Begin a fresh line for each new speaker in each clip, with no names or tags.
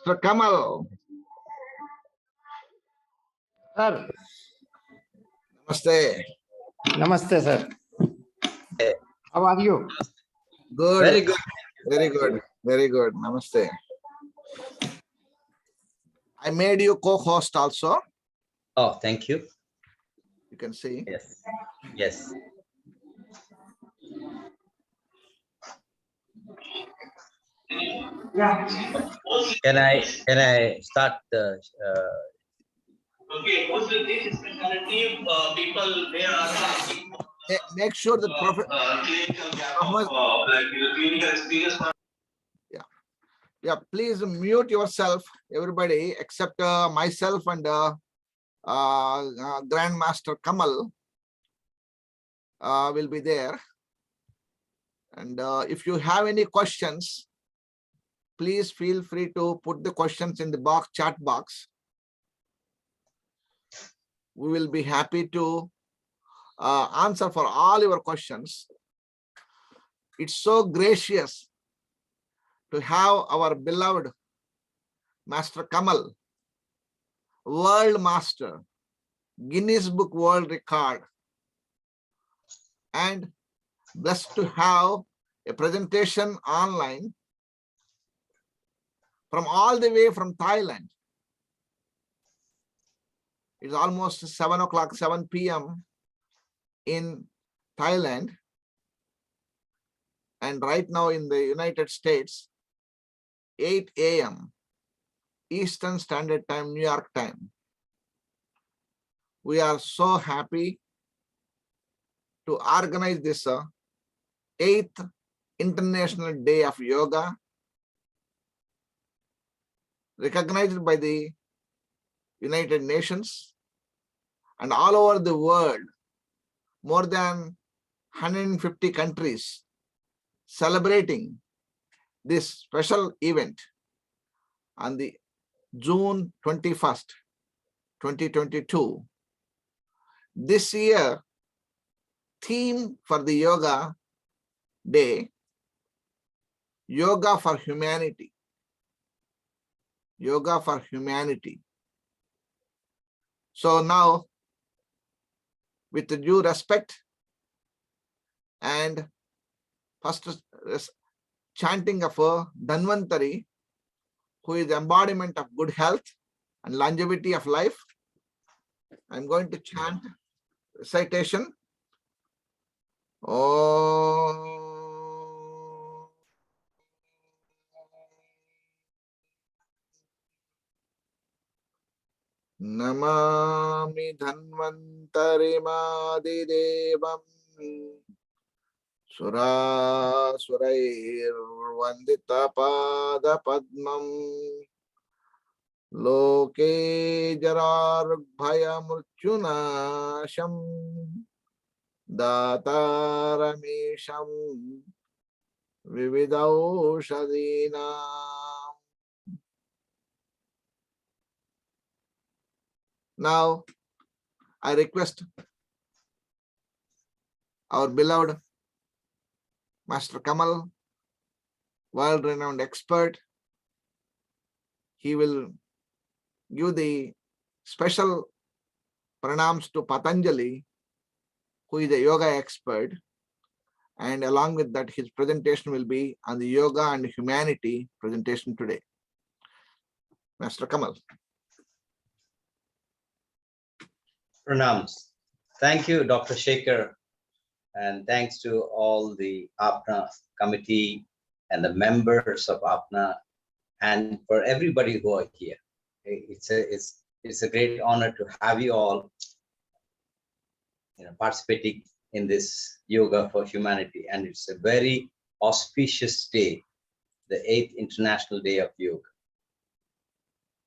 Master Kamal.
Sir.
Namaste.
Namaste, sir. How are you?
Good.
Very good.
Very good. Very good. Namaste. I made you co-host also.
Oh, thank you.
You can see.
Yes. Yes.
Yeah.
Can I start the
Okay, most of this specialty people they are asking
Make sure that
clinical gap of like clinical experience.
Yeah, please mute yourself, everybody, except myself and Grandmaster Kamal will be there. And if you have any questions, please feel free to put the questions in the box, chat box. We will be happy to answer for all your questions. It's so gracious to have our beloved Master Kamal, World Master, Guinness Book World Record, and blessed to have a presentation online from all the way from Thailand. It's almost 7 o'clock, 7 p.m. in Thailand. And right now in the United States, 8 a.m. Eastern Standard Time, New York time. We are so happy to organize this 8th International Day of Yoga, recognized by the United Nations and all over the world. More than 150 countries celebrating this special event on the June 21st, 2022. This year, theme for the Yoga Day, Yoga for Humanity. Yoga for Humanity. So now, with the due respect and first chanting of Dhanvantari, who is the embodiment of good health and longevity of life, I'm going to chant recitation. Om Namami Dhanvantari Madidevam Sura Surair Vandita Pada Padmam Loke Jarar Bhaya Murchunasham Dataramisham Vividaushadina. Now, I request our beloved Master Kamal, world-renowned expert. He will give the special pranams to Patanjali, who is a yoga expert. And along with that, his presentation will be on the yoga and humanity presentation today. Master Kamal.
pranams? Thank you, Dr. Shekhar, and thanks to all the AAPNA committee and the members of AAPNA, and for everybody who are here. It's a great honor to have you all, participating in this Yoga for Humanity, and it's a very auspicious day, the 8th International Day of Yoga.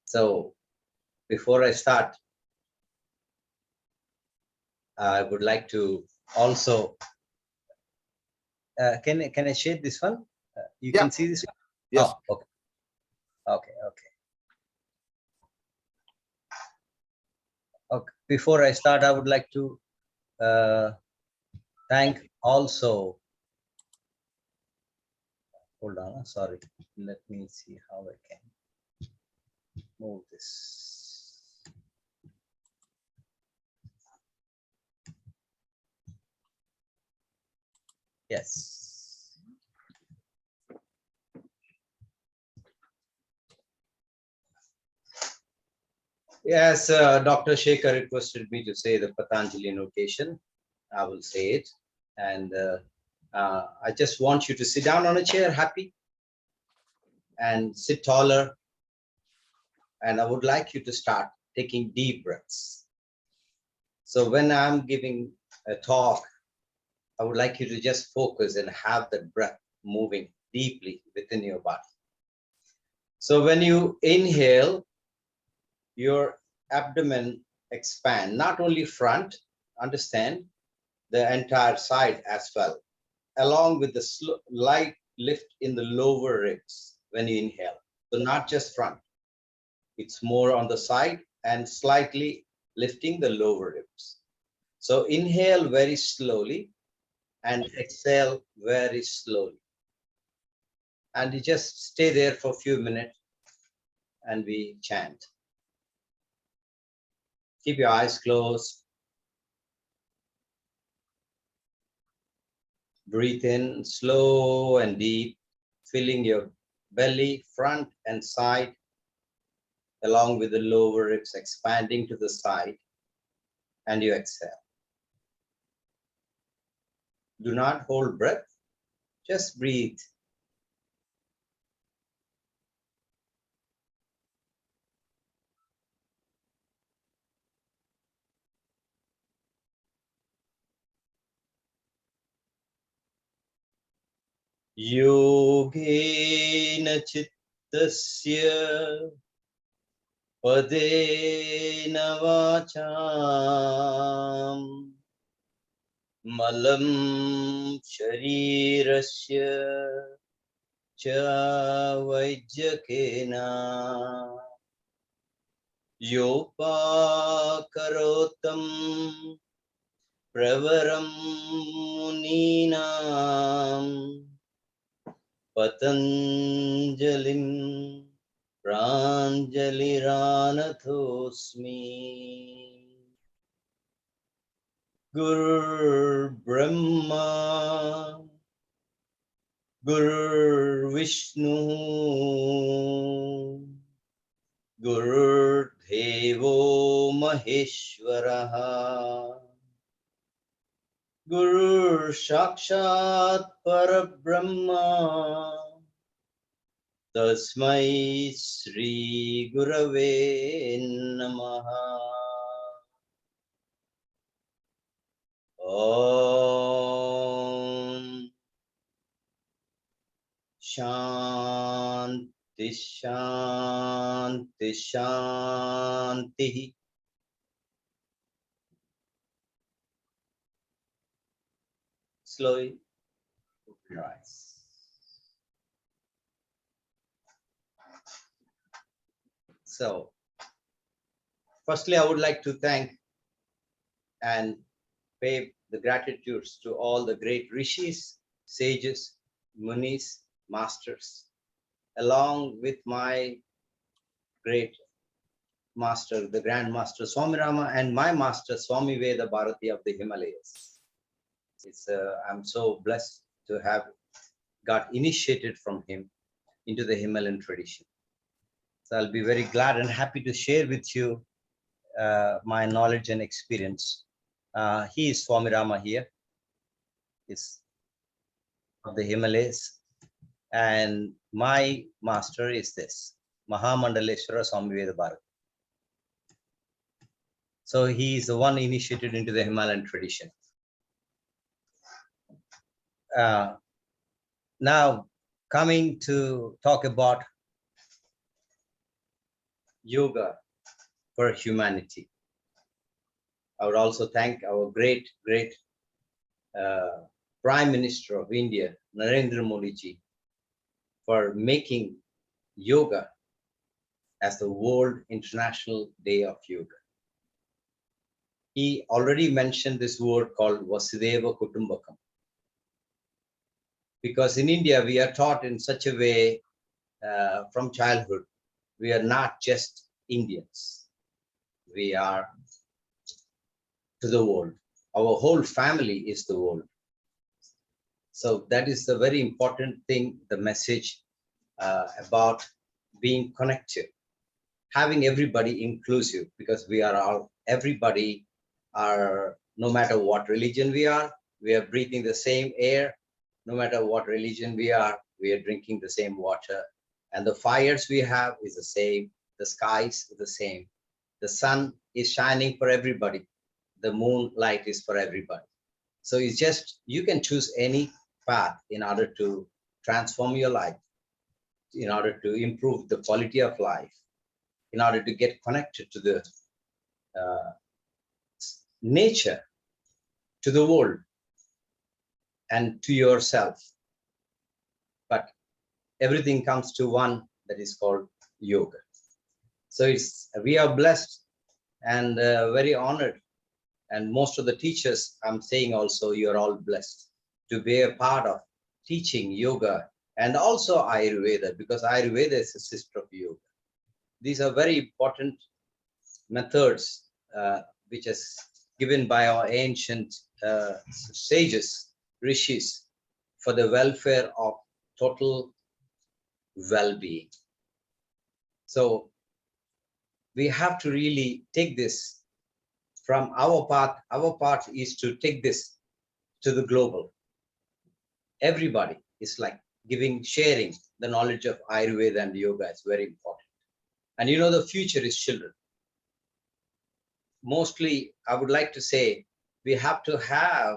So, before I start, I would like to also, can I share this one? You can see this one?
Yes.
Oh, okay. Okay. Before I start, I would like to thank also, hold on, sorry, let me see how I can. move this. Yes. Yes, Dr. Shekhar requested me to say the Patanjali notation. I will say it. And I just want you to sit down on a chair, happy, and sit taller. And I would like you to start taking deep breaths. So when I'm giving a talk, I would like you to just focus and have that breath moving deeply within your body. So when you inhale, your abdomen expand, not only front, understand, the entire side as well, along with the light lift in the lower ribs when you inhale. So not just front, it's more on the side and slightly lifting the lower ribs. So inhale very slowly and exhale very slowly. And you just stay there for a few minutes and we chant. Keep your eyes closed. Breathe in slow and deep, filling your belly, front and side, along with the lower ribs expanding to the side, and you exhale. Do not hold breath, just breathe. Yogena chittasya padena vacham malam sharirasya cha vaijjakena yopakarotam pravaram muninam patanjalim pranjaliranathosmi. Gurur Brahma Gurur Vishnu Gurur Devo Maheshwaraha Gurur Sakshat Parabrahma Tasmai Sri Gurave Namaha. Om Shanti Shanti Shanti. Slowly open your eyes. So, firstly, I would like to thank and pay the gratitudes to all the great rishis, sages, munis, masters, along with my great master, the Grand Master Swami Rama, and my master Swami Veda Bharati of the Himalayas. I'm so blessed to have got initiated from him into the Himalayan tradition. So I'll be very glad and happy to share with you my knowledge and experience. He is Swami Rama here, is of the Himalayas, and my master is this, Mahamandaleshwara Swami Veda Bharati. So he is the one initiated into the Himalayan tradition. Now, coming to talk about yoga for humanity. I would also thank our great Prime Minister of India, Narendra Modi ji, for making yoga as the World International Day of Yoga. He already mentioned this word called Vasudeva Kutumbakam. Because in India, we are taught in such a way from childhood, we are not just Indians. We are to the world. Our whole family is the world. So that is the very important thing, the message about being connected, having everybody inclusive, because we are all, everybody are, no matter what religion we are breathing the same air. No matter what religion we are drinking the same water. And the fires we have is the same. The skies is the same. The sun is shining for everybody. The moonlight is for everybody. So it's just, you can choose any path in order to transform your life, in order to improve the quality of life, in order to get connected to the nature, to the world, and to yourself. But everything comes to one, that is called yoga. So we are blessed and very honored. And most of the teachers, I'm saying also, you're all blessed to be a part of teaching yoga and also Ayurveda, because Ayurveda is a sister of yoga. These are very important methods which is given by our ancient sages, rishis, for the welfare of total well-being. So we have to really take this from our path. Our path is to take this to the global. Everybody is like sharing the knowledge of Ayurveda and yoga is very important. And you know, the future is children. Mostly, I would like to say, we have to have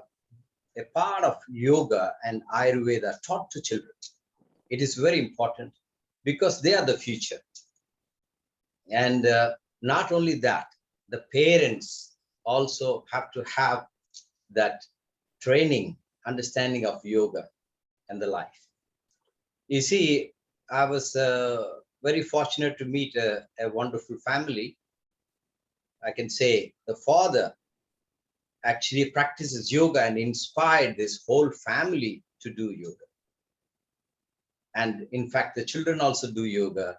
a part of yoga and Ayurveda taught to children. It is very important because they are the future. And not only that, the parents also have to have that training, understanding of yoga and the life. You see, I was very fortunate to meet a wonderful family. I can say the father actually practices yoga and inspired this whole family to do yoga. And in fact, the children also do yoga,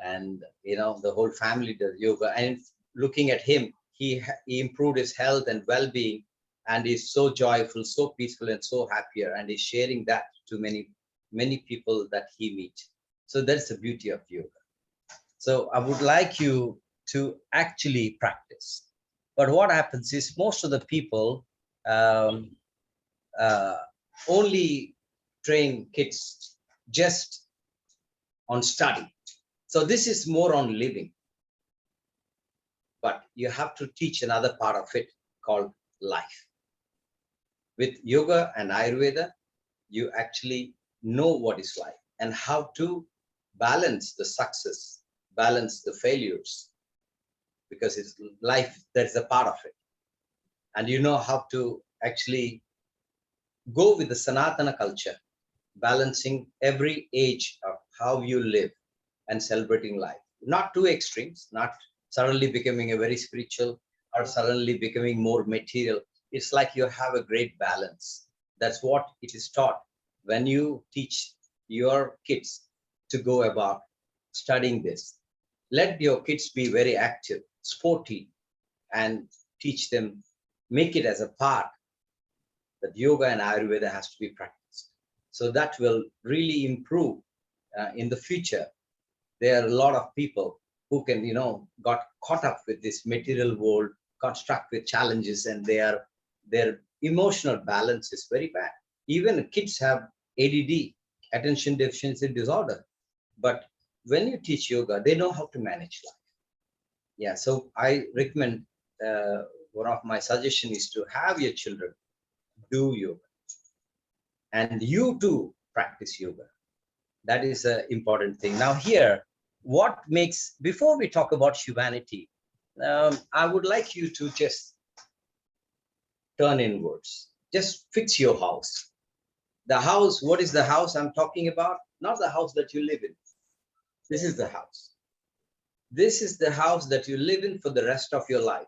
and you know, the whole family does yoga. And looking at him, he improved his health and well-being, and is so joyful, so peaceful, and so happier, and is sharing that to many people that he meets. So that's the beauty of yoga. So I would like you to actually practice. But what happens is, most of the people only train kids just on study. So this is more on living. But you have to teach another part of it called life. With yoga and Ayurveda, you actually know what is life and how to balance the success, balance the failures, because it's life, that's a part of it. And you know how to actually go with the Sanatana culture, balancing every age of how you live and celebrating life. Not too extremes, not suddenly becoming a very spiritual or suddenly becoming more material. It's like you have a great balance. That's what it is taught when you teach your kids to go about studying this. Let your kids be very active, sporty, and teach them, make it as a part that yoga and Ayurveda has to be practiced. So that will really improve in the future. There are a lot of people who can, you know, got caught up with this material world, got stuck with challenges, and their emotional balance is very bad. Even kids have ADD, attention deficiency disorder. But when you teach yoga, they know how to manage life. Yeah, so I recommend, one of my suggestions is to have your children do yoga. And you too practice yoga. That is an important thing. Now here, what makes, before we talk about humanity, I would like you to just turn inwards. Just fix your house. The house, what is the house I'm talking about? Not the house that you live in. This is the house. This is the house that you live in for the rest of your life.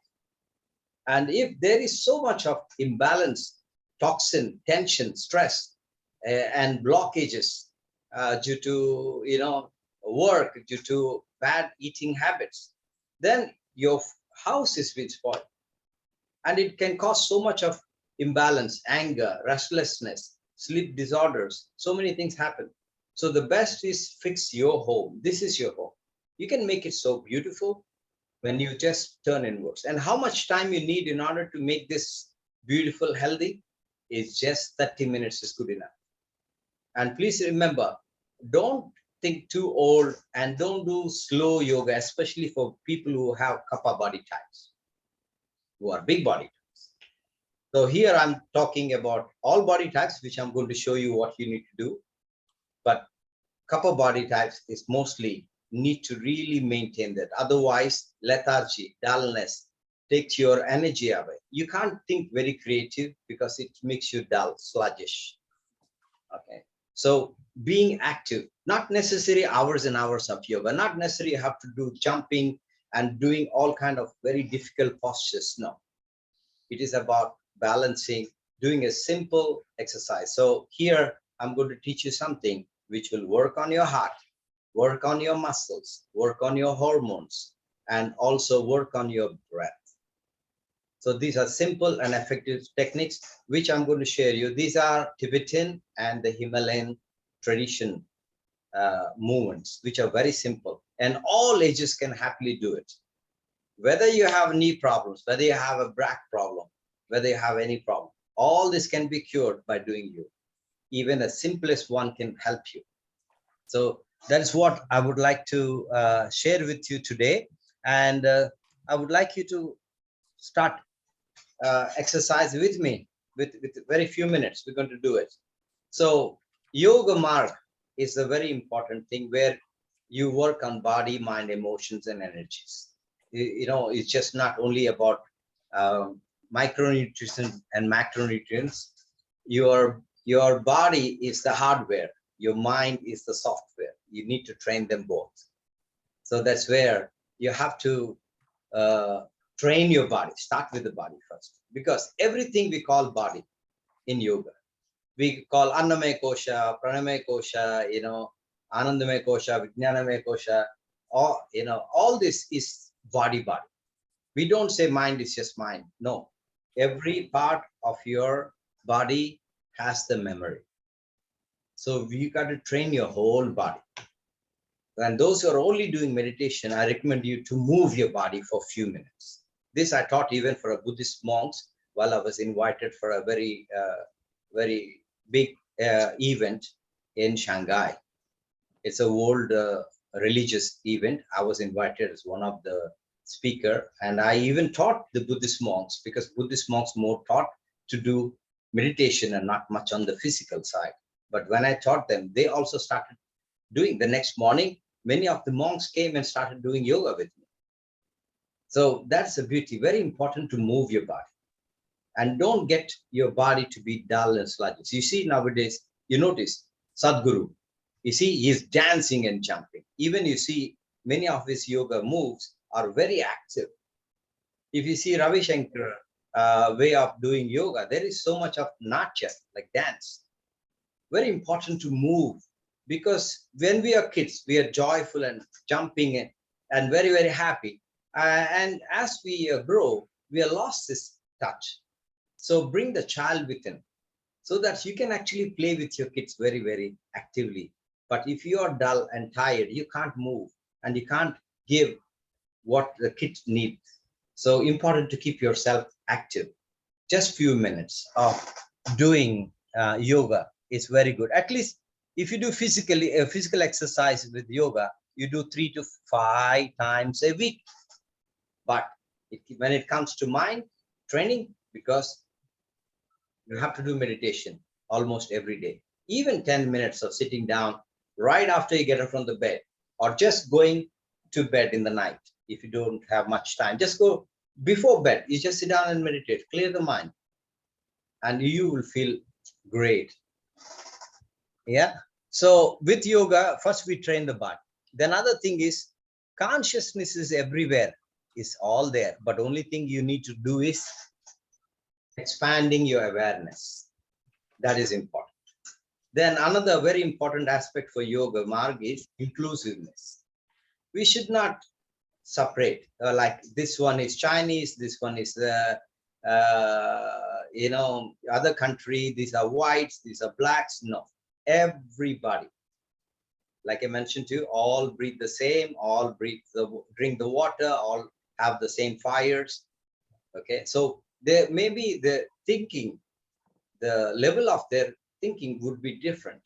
And if there is so much of imbalance, toxin, tension, stress, and blockages due to, you know, work, due to bad eating habits, then your house is with spoiled. And it can cause so much of imbalance, anger, restlessness, sleep disorders. So many things happen. So the best is fix your home. This is your home. You can make it so beautiful when you just turn inwards. And how much time you need in order to make this beautiful, healthy is just 30 minutes is good enough. And please remember, don't think too old and don't do slow yoga, especially for people who have kapha body types, who are big body types. So here I'm talking about all body types, which I'm going to show you what you need to do. But kapha body types is mostly need to really maintain that. Otherwise, lethargy, dullness takes your energy away. You can't think very creative because it makes you dull, sluggish. Okay. So being active, not necessarily hours and hours of yoga, not necessarily you have to do jumping and doing all kind of very difficult postures. No, it is about balancing, doing a simple exercise. So here I'm going to teach you something which will work on your heart, work on your muscles, work on your hormones, and also work on your breath. So these are simple and effective techniques, which I'm going to share you. These are Tibetan and the Himalayan tradition movements, which are very simple, and all ages can happily do it. Whether you have knee problems, whether you have a back problem, whether you have any problem, all this can be cured by doing yoga. Even the simplest one can help you. So that's what I would like to share with you today. And I would like you to start exercise with me with very few minutes. We're going to do it. So yoga marg is a very important thing where you work on body, mind, emotions, and energies. You know, it's just not only about micronutrients and macronutrients. Your body is the hardware, your mind is the software. You need to train them both. So that's where you have to train your body. Start with the body first, because everything we call body in yoga, we call annamaya kosha, pranamaya kosha, you know, anandamaya kosha, vijnanamaya kosha, or you know, all this is body. We don't say mind is just mind. No, every part of your body has the memory. So you got to train your whole body. And those who are only doing meditation, I recommend you to move your body for a few minutes. This I taught even for a Buddhist monks while I was invited for a very, very big event in Shanghai. It's a world religious event. I was invited as one of the speaker, and I even taught the Buddhist monks, because Buddhist monks more taught to do meditation and not much on the physical side. But when I taught them, they also started doing. The next morning, many of the monks came and started doing yoga with me. So that's the beauty. Very important to move your body, and don't get your body to be dull and sluggish. You see nowadays, you notice Sadhguru, you see he's dancing and jumping. Even you see many of his yoga moves are very active. If you see Ravi Shankar way of doing yoga, there is so much of natya, like dance. Very important to move, because when we are kids, we are joyful and jumping and very, very happy. And as we grow, we are lost this touch. So bring the child within, so that you can actually play with your kids very, very actively. But if you are dull and tired, you can't move and you can't give what the kids need. So important to keep yourself active. Just few minutes of doing yoga is very good. At least if you do physical exercise with yoga, you do 3 to 5 times a week. But when it comes to mind training, because you have to do meditation almost every day, even 10 minutes of sitting down right after you get up from the bed, or just going to bed in the night. If you don't have much time, just go before bed. You just sit down and meditate, clear the mind, and you will feel great. Yeah. So with yoga, first we train the body. Then other thing is consciousness is everywhere, is all there. But only thing you need to do is expanding your awareness. That is important. Then another very important aspect for yoga marg is inclusiveness. We should not separate. Like this one is Chinese, this one is other country. These are whites, these are blacks. No, everybody. Like I mentioned to you, all breathe the same, all drink the water, all have the same fires. Okay, so there maybe the thinking, the level of their thinking would be different,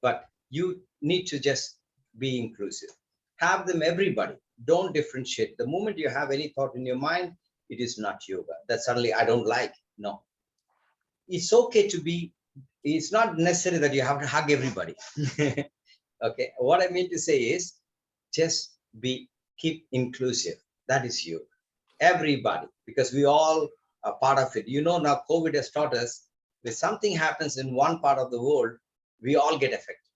but you need to just be inclusive. Have them, everybody. Don't differentiate. The moment you have any thought in your mind, it is not yoga. That suddenly I don't like. No, it's okay to be. It's not necessary that you have to hug everybody. Okay, what I mean to say is just keep inclusive. That is you, everybody, because we all are part of it. Now COVID has taught us, if something happens in one part of the world, we all get affected.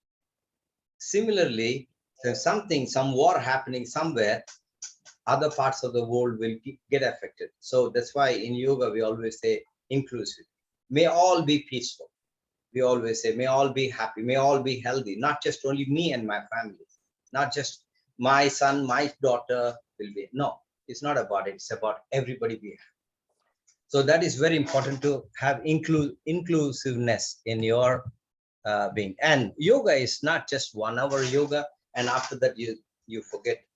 Similarly, if some war happening somewhere, other parts of the world will get affected. So that's why in yoga, we always say inclusive. May all be peaceful. We always say, may all be happy, may all be healthy, not just only me and my family, not just my son, my daughter will be. No, it's not about it. It's about everybody being happy. So that is very important to have inclusiveness in your being. And yoga is not just 1 hour yoga, and after that you forget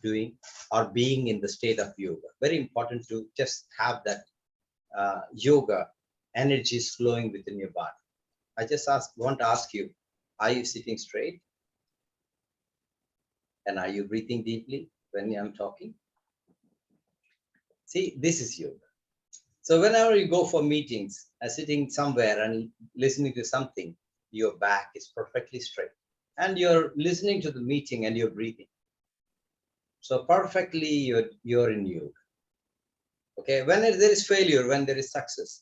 doing or being in the state of yoga. Very important to just have that yoga energy is flowing within your body. I just want to ask you, are you sitting straight? And are you breathing deeply when I'm talking? See, this is yoga. So whenever you go for meetings, sitting somewhere and listening to something, your back is perfectly straight. And you're listening to the meeting and you're breathing. So perfectly you're in yoga. Okay, when there is failure, when there is success,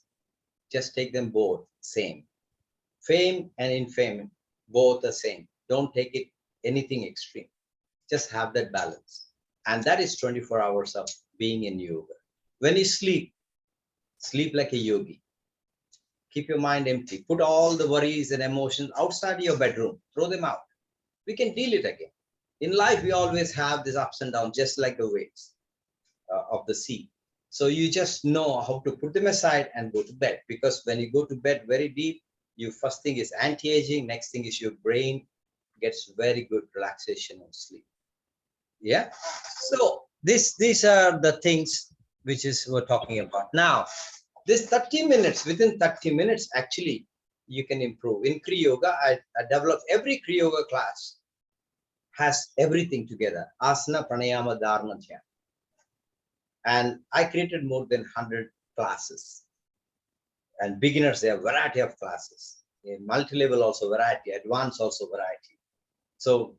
just take them both same. Fame and infame, both the same. Don't take it anything extreme. Just have that balance. And that is 24 hours of being in yoga. When you sleep like a yogi. Keep your mind empty. Put all the worries and emotions outside your bedroom. Throw them out. We can deal it again. In life, we always have these ups and downs, just like the waves of the sea. So you just know how to put them aside and go to bed. Because when you go to bed very deep, your first thing is anti-aging. Next thing is your brain gets very good relaxation and sleep. Yeah. So these are the things which is we're talking about. Now, this 30 minutes, within 30 minutes, actually, you can improve. In Kriya Yoga, I developed every Kriya Yoga class has everything together. Asana, Pranayama, Dharana, Dhyana. And I created more than 100 classes. And beginners, there are a variety of classes. In multi-level also variety, advanced also variety. So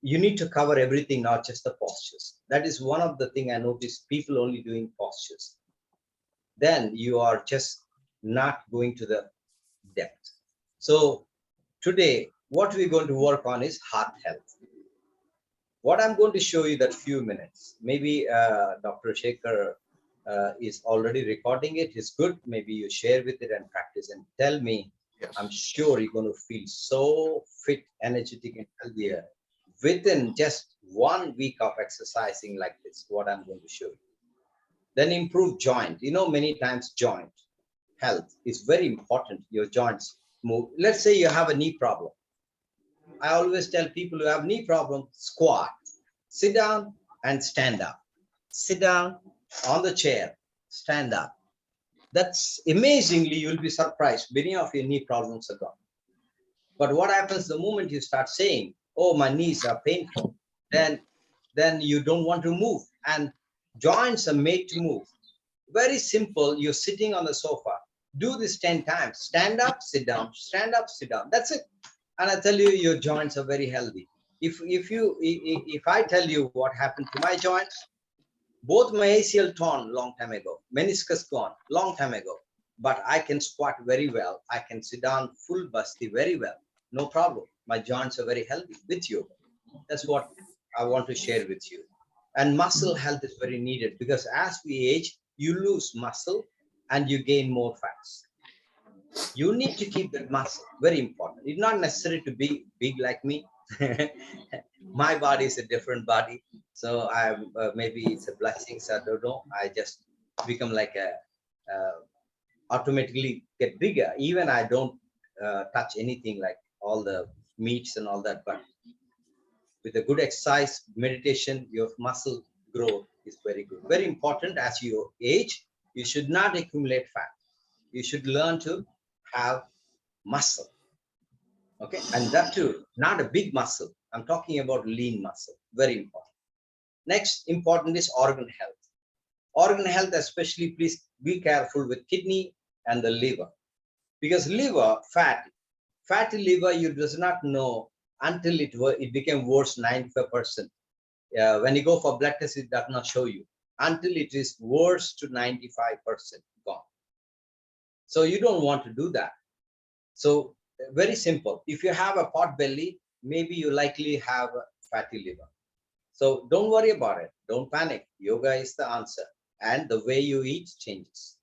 you need to cover everything, not just the postures. That is one of the things I noticed, people only doing postures. Then you are just not going to the depth. So today, what we're going to work on is heart health. What I'm going to show you that few minutes, maybe Dr. Shekhar is already recording it. It's good. Maybe you share with it and practice and tell me.
Yes.
I'm sure you're going to feel so fit, energetic, and healthier within just 1 week of exercising like this, what I'm going to show you. Then improve joint. Many times joint health is very important. Your joints move. Let's say you have a knee problem. I always tell people who have knee problem, squat, sit down and stand up. Sit down on the chair, stand up. That's amazingly, you'll be surprised. Many of your knee problems are gone. But what happens the moment you start saying, oh, my knees are painful, then you don't want to move. And joints are made to move. Very simple. You're sitting on the sofa. Do this 10 times. Stand up, sit down. Stand up, sit down. That's it. And I tell you, your joints are very healthy. If I tell you what happened to my joints, both my ACL torn long time ago, meniscus gone long time ago, but I can squat very well. I can sit down full basti very well. No problem. My joints are very healthy with yoga. That's what I want to share with you. And muscle health is very needed because as we age, you lose muscle and you gain more fats. You need to keep that muscle, very important. It's not necessary to be big like me. My body is a different body. So I'm maybe it's a blessing. So I don't know. I just become like a automatically get bigger. Even I don't touch anything like all the meats and all that. But with a good exercise, meditation, your muscle growth is very good. Very important as you age. You should not accumulate fat. You should learn to have muscle. Okay, and that too, not a big muscle. I'm talking about lean muscle. Very important. Next important is organ health. Organ health, especially, please be careful with kidney and the liver, because liver fatty liver, you does not know until it became worse 95%. When you go for blood test, it does not show you until it is worse to 95% gone. So you don't want to do that. So very simple. If you have a pot belly, maybe you likely have a fatty liver. So don't worry about it. Don't panic. Yoga is the answer. And the way you eat changes.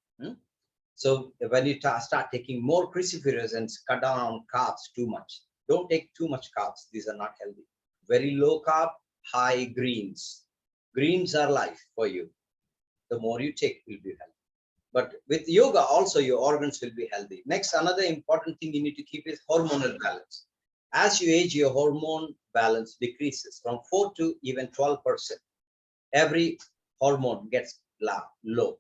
So when you start taking more cruciferous and cut down on carbs too much, don't take too much carbs. These are not healthy. Very low carb, high greens. Greens are life for you. The more you take will be healthy. But with yoga also your organs will be healthy. Next, another important thing you need to keep is hormonal balance. As you age, your hormone balance decreases from 4 to even 12%. Every hormone gets low.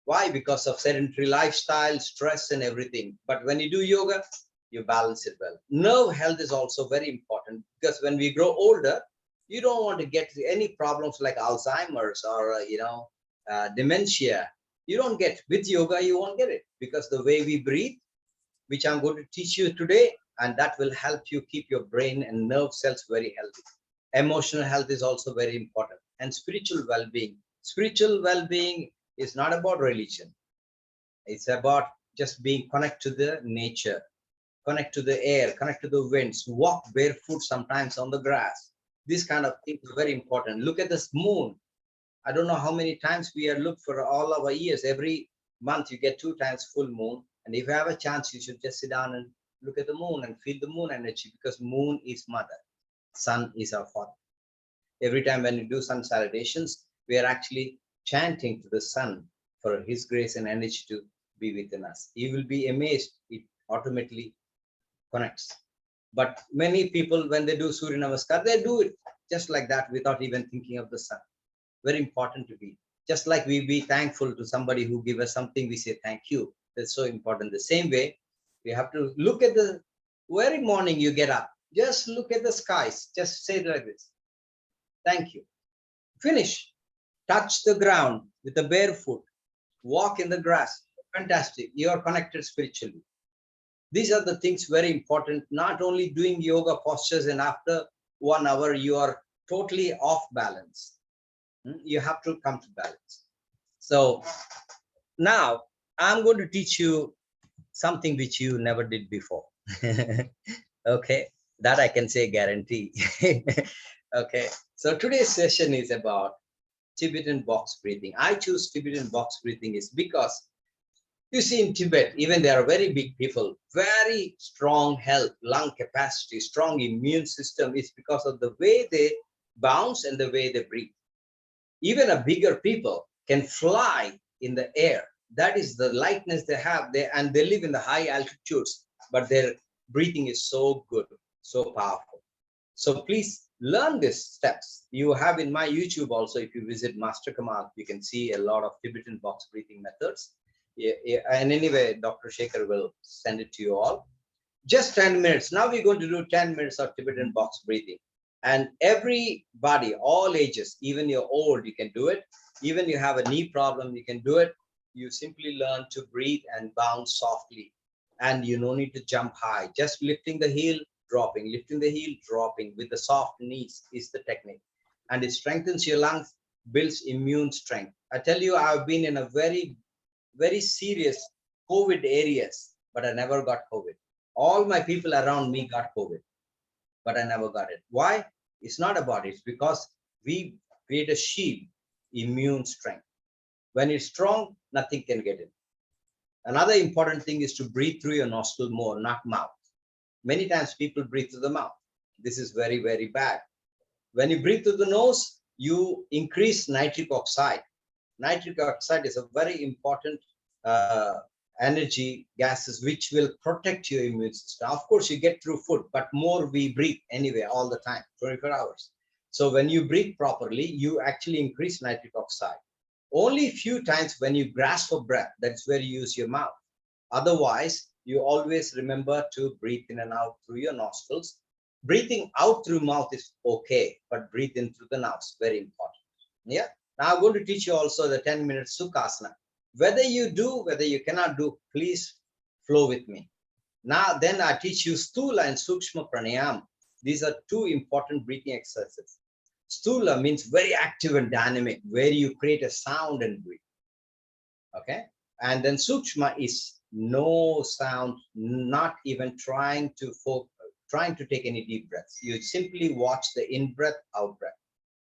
Why? Because of sedentary lifestyle, stress and everything. But when you do yoga, you balance it well. Nerve health is also very important, because when we grow older, you don't want to get any problems like Alzheimer's or dementia. You don't get. With yoga, you won't get it, because the way we breathe, which I'm going to teach you today, and that will help you keep your brain and nerve cells very healthy. Emotional health is also very important, and spiritual well-being. Spiritual well-being is not about religion. It's about just being connected to the nature, connect to the air, connect to the winds, walk barefoot sometimes on the grass. This kind of thing is very important. Look at this moon. I don't know how many times we are looked for all our years. Every month you get 2 times full moon. And if you have a chance, you should just sit down and look at the moon and feel the moon energy, because moon is mother, sun is our father. Every time when you do sun salutations, we are actually chanting to the sun for his grace and energy to be within us. You will be amazed. It automatically connects. But many people, when they do Surya Namaskar, they do it just like that without even thinking of the sun. Very important to be. Just like we be thankful to somebody who give us something, we say thank you. That's so important. The same way, we have to look at the very morning you get up. Just look at the skies. Just say it like this. Thank you. Finish. Touch the ground with the bare foot. Walk in the grass. Fantastic. You are connected spiritually. These are the things very important. Not only doing yoga postures and after 1 hour, you are totally off balance. You have to come to balance. So now I'm going to teach you something which you never did before. Okay, that I can say guarantee. Okay, so today's session is about Tibetan box breathing. I choose Tibetan box breathing is because you see in Tibet, even they are very big people, very strong health, lung capacity, strong immune system, is because of the way they bounce and the way they breathe. Even a bigger people can fly in the air. That is the lightness they have there, and they live in the high altitudes, but their breathing is so good, so powerful. So please learn these steps. You have in my YouTube also, if you visit Master Kamal, you can see a lot of Tibetan box breathing methods. And anyway, Dr. Shekhar will send it to you all. Just 10 minutes. Now we're going to do 10 minutes of Tibetan box breathing. And everybody, all ages, even you're old, you can do it. Even you have a knee problem, you can do it. You simply learn to breathe and bounce softly. And you no need to jump high. Just lifting the heel, dropping, lifting the heel, dropping with the soft knees is the technique. And it strengthens your lungs, builds immune strength. I tell you, I've been in a very, very serious COVID areas, but I never got COVID. All my people around me got COVID, but I never got it. Why? It's not about it. It's because we create a shield, immune strength. When it's strong, nothing can get in. Another important thing is to breathe through your nostril more, not mouth. Many times people breathe through the mouth. This is very, very bad. When you breathe through the nose, you increase nitric oxide. Nitric oxide is a very important energy gases which will protect your immune system. Of course, you get through food, but more we breathe anyway all the time, 24 hours. So when you breathe properly, you actually increase nitric oxide. Only few times when you grasp for breath, that's where you use your mouth. Otherwise, you always remember to breathe in and out through your nostrils. Breathing out through mouth is okay, but breathe in through the nose, very important. Yeah. Now I'm going to teach you also the 10-minute Sukhasana. Whether you do, whether you cannot do, please flow with me. Now, then I teach you Stula and Sukshma Pranayam. These are two important breathing exercises. Stula means very active and dynamic, where you create a sound and breathe. Okay. And then Sukshma is no sound, not even trying to take any deep breaths. You simply watch the in-breath, out-breath.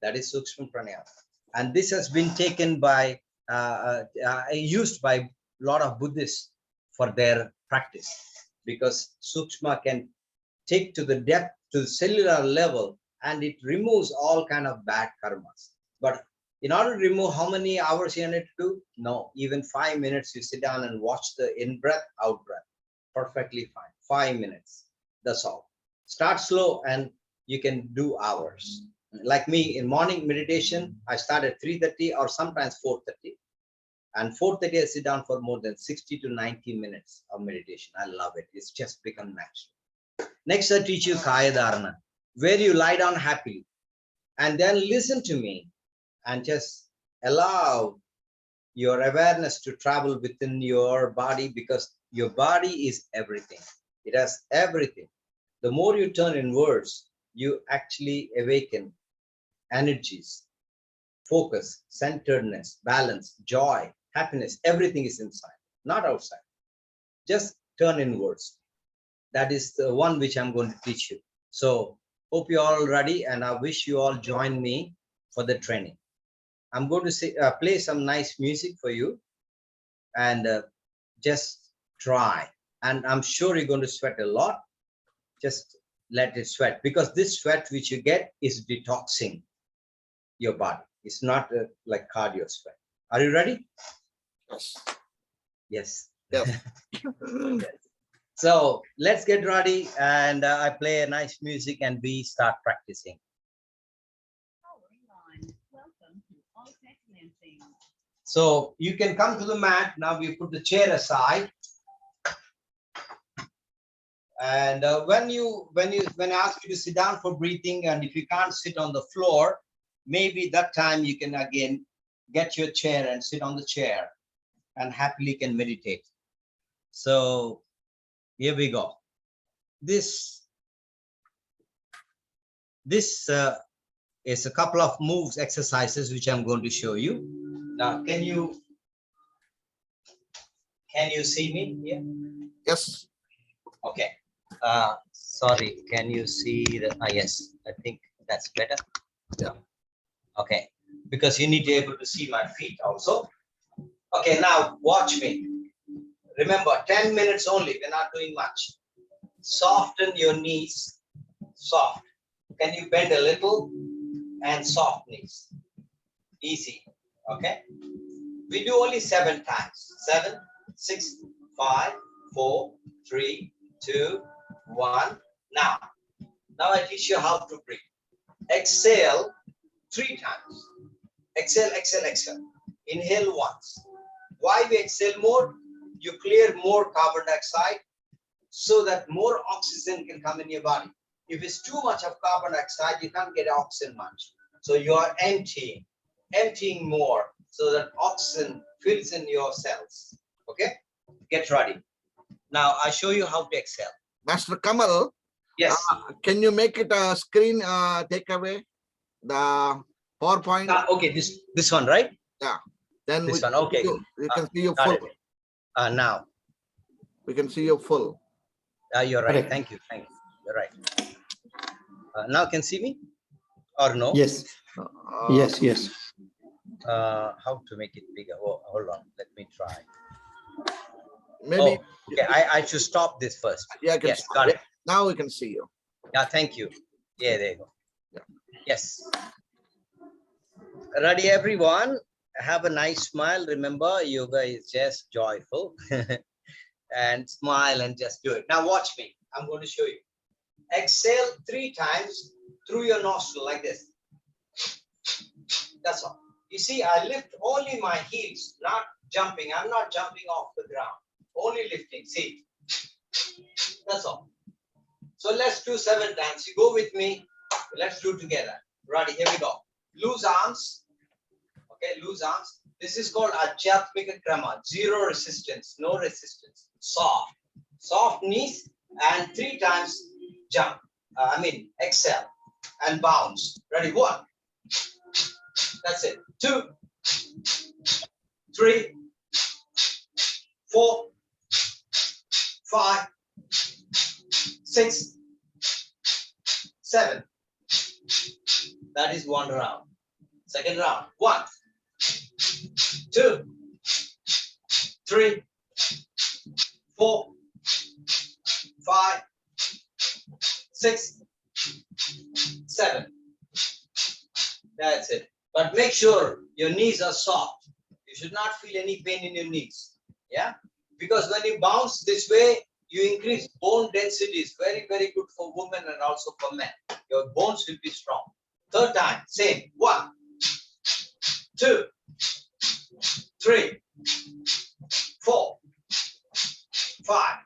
That is Sukshma Pranayama. And this has been taken by, used by a lot of Buddhists for their practice, because Sukshma can take to the depth, to the cellular level, and it removes all kind of bad karmas. But in order to remove, how many hours you need to do? No, even 5 minutes, you sit down and watch the in-breath, out-breath. Perfectly fine. 5 minutes. That's all. Start slow and you can do hours. Like me, in morning meditation, I start at 3:30 or sometimes 4:30. And 4:30, I sit down for more than 60 to 90 minutes of meditation. I love it. It's just become natural. Next, I teach you Kaya Dharana, where you lie down happily and then listen to me and just allow your awareness to travel within your body, because your body is everything. It has everything. The more you turn inwards, you actually awaken energies, focus, centeredness, balance, joy, happiness. Everything is inside, not outside. Just turn inwards. That is the one which I'm going to teach you. So hope you're all ready, and I wish you all join me for the training. I'm going to play some nice music for you, and just try. And I'm sure you're going to sweat a lot. Just let it sweat, because this sweat which you get is detoxing your body. It's not like cardio sweat. Are you ready?
Yes.
Yes.
Yes.
So let's get ready, and I play a nice music and we start practicing. So you can come to the mat. Now we put the chair aside. And when I ask you to sit down for breathing, and if you can't sit on the floor, maybe that time you can again get your chair and sit on the chair and happily can meditate. So here we go. This is a couple of moves, exercises which I'm going to show you. Now, can you see me here?
Yes.
Okay. Sorry, can you see the, yes, I think that's better.
Yeah.
Okay, because you need to be able to see my feet also. Okay, now watch me. Remember, 10 minutes only, we're not doing much. Soften your knees, soft. Can you bend a little and soft knees? Easy, okay? We do only 7 times. 7, 6, 5, 4, 3, 2, 1. Now I teach you how to breathe. Exhale 3 times. Exhale, exhale, exhale. Inhale once. Why we exhale more? You clear more carbon dioxide so that more oxygen can come in your body. If it's too much of carbon dioxide, you can't get oxygen much. So you are emptying more so that oxygen fills in your cells. Okay? Get ready. Now I show you how to exhale.
Master Kamal,
Yes.
Can you make it a screen takeaway? The PowerPoint?
Okay, this one, right?
Yeah. Then
This one, okay.
We can see you
Got
full.
it. Now.
We can see you full.
You're right.
Correct.
Thank you. You're right. Now can see me or no?
Yes. Yes.
How to make it bigger? Oh, hold on. Let me try.
Maybe.
Oh, okay. I should stop this first.
Yeah.
Yes, got it.
Now we can see you.
Yeah, thank you. Yeah, there you go.
Yeah.
Yes. Ready, everyone? Have a nice smile. Remember, yoga is just joyful. And smile and just do it. Now watch me. I'm going to show you. Exhale 3 times through your nostril like this. That's all. You see, I lift only my heels, not jumping. I'm not jumping off the ground. Only lifting. See? That's all. So let's do 7 times. You go with me. Let's do together. Ready? Here we go. Loose arms. Okay, loose arms. This is called Ajyatmika Krama. 0 resistance. No resistance. Soft. Soft knees and 3 times jump. Exhale and bounce. Ready? 1. That's it. 2, 3, 4, 5, 6, 7. That is 1 round. Second round. 1, 2, 3, 4, 5, 6, 7. That's it. But make sure your knees are soft. You should not feel any pain in your knees. Yeah? Because when you bounce this way, you increase bone density. It's very, very good for women and also for men. Your bones will be strong. Third time, same. 1, 2, 3, 4, 5,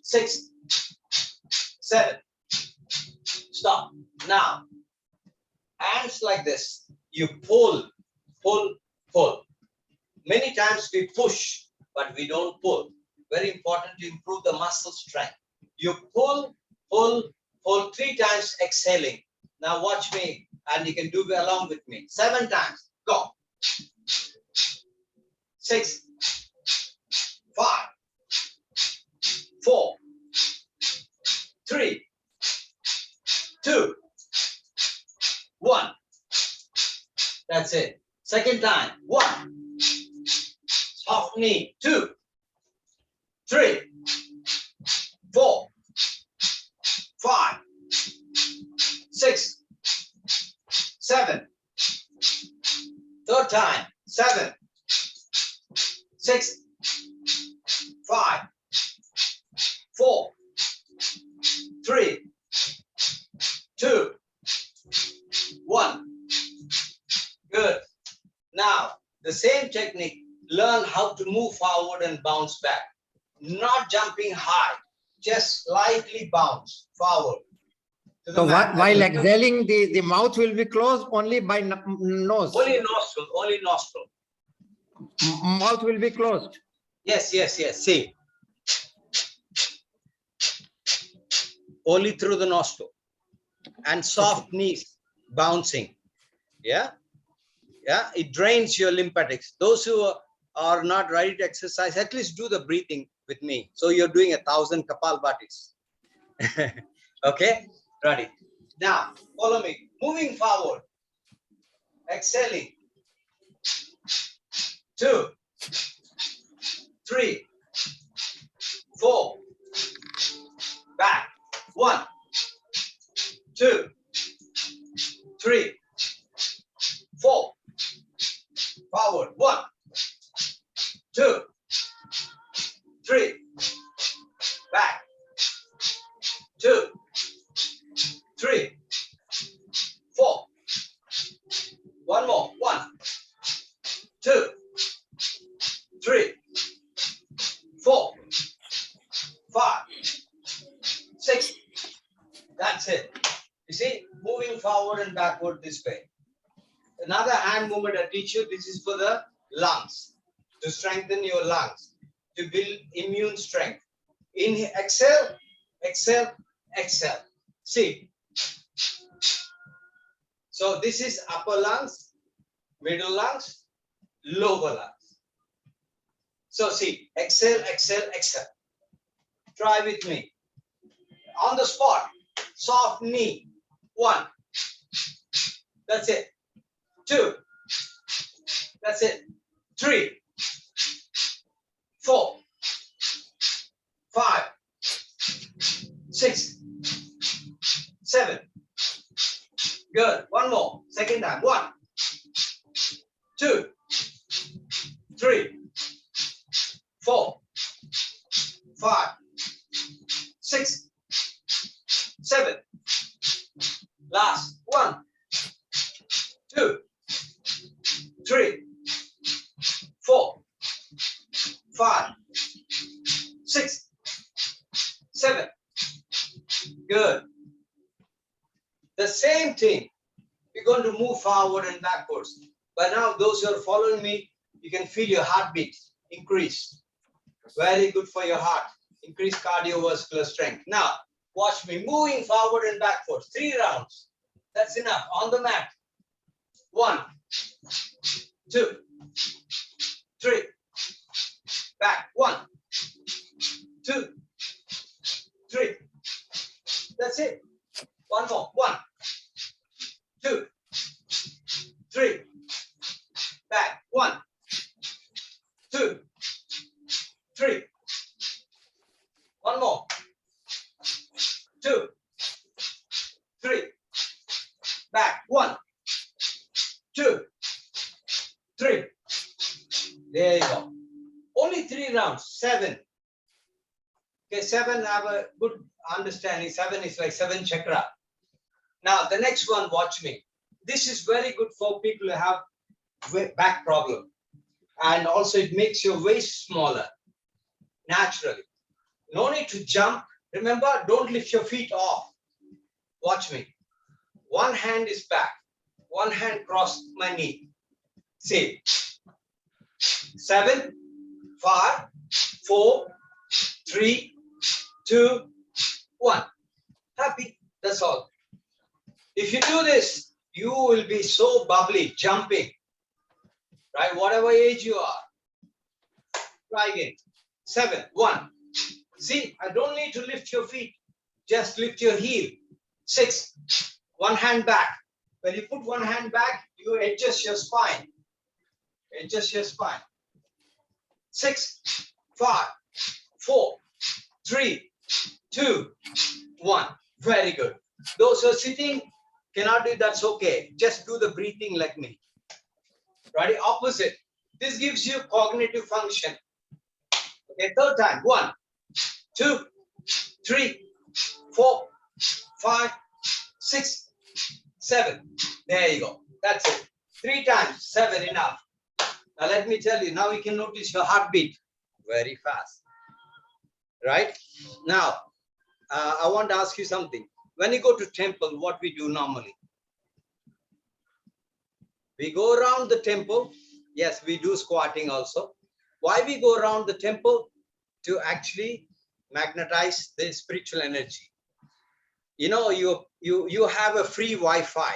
6, 7. Stop. Now, hands like this. You pull, pull, pull. Many times we push, but we don't pull. Very important to improve the muscle strength. You pull, pull, pull 3 times, exhaling. Now watch me, and you can do it along with me. 7 times. Go. 6, 5, 4, 3, 2, 1. That's it. Second time. 1. Soft knee. 2, 3, 4, 5, 6, 7. Third time. 7, 6, 5, 4, 3, 2, 1. Good. Now, the same technique, learn how to move forward and bounce back. Not jumping high, just slightly bounce forward. To the
So
mat.
while exhaling, the mouth will be closed only by nose.
Only nostril, only nostril.
Mouth will be closed.
Yes, yes, yes. See. Only through the nostril. And soft knees, bouncing. Yeah. Yeah, it drains your lymphatics. Those who are not ready to exercise, at least do the breathing with me. So you're doing 1,000 Kapalbhatis. Okay, ready. Now, follow me. Moving forward. Exhaling. 2, 3, 4. Back. 1, 2, 3, 4. Forward. 1, 2, 3. Back. 2, 3, 4. One more. 1, 2, 3, 4, 5, 6. That's it. You see, moving forward and backward this way. Another hand movement I teach you. This is for the lungs, to strengthen your lungs, to build immune strength. Inhale, exhale, exhale, exhale. See. So this is upper lungs, middle lungs, lower lungs. So see, exhale, exhale, exhale. Try with me. On the spot, soft knee. 1. That's it. 2. That's it. 3, 4, 5, 6, 7. Good. One more. Second time. 1, 2, 3, 4, 5, 6, 7. Last. 1, 2, 3, 4, 5, 6, 7. Good. The same thing. We're going to move forward and backwards. But now those who are following me, you can feel your heartbeat increase. Very good for your heart. Increase cardiovascular strength. Now, watch me moving forward and backwards. 3 rounds. That's enough. On the mat. 1, 2, 3. Back. 1, 2, 3. That's it. One more. 1, 2, 3. Back. 1, 2, 3. One more. 2, 3. Back. 1, 2, 3. There you go. Only 3 rounds. 7. Okay, 7 have a good understanding. 7 is like 7 chakra. Now the next one, watch me. This is very good for people who have back problem. And also it makes your waist smaller naturally. No need to jump. Remember, don't lift your feet off. Watch me. One hand is back. One hand cross my knee. See. 7, 5, 4, 3, 2, 1. Happy. That's all. If you do this, you will be so bubbly, jumping. Right? Whatever age you are. Try again. 7, 1. See, I don't need to lift your feet. Just lift your heel. 6, one hand back. When you put one hand back, you adjust your spine. Adjust your spine. 6, 5, 4, 3, 2, 1. Very good. Those who are sitting cannot do that's okay. Just do the breathing like me. Right? Opposite. This gives you cognitive function. Okay, third time. 1, 2, 3, 4, 5, 6, 7. There you go. That's it. 3 times. 7 enough. Now let me tell you. Now you can notice your heartbeat very fast. Right? Now, I want to ask you something. When you go to temple, what we do normally? We go around the temple. Yes, we do squatting also. Why we go around the temple? To actually magnetize the spiritual energy. You know, you have a free Wi-Fi.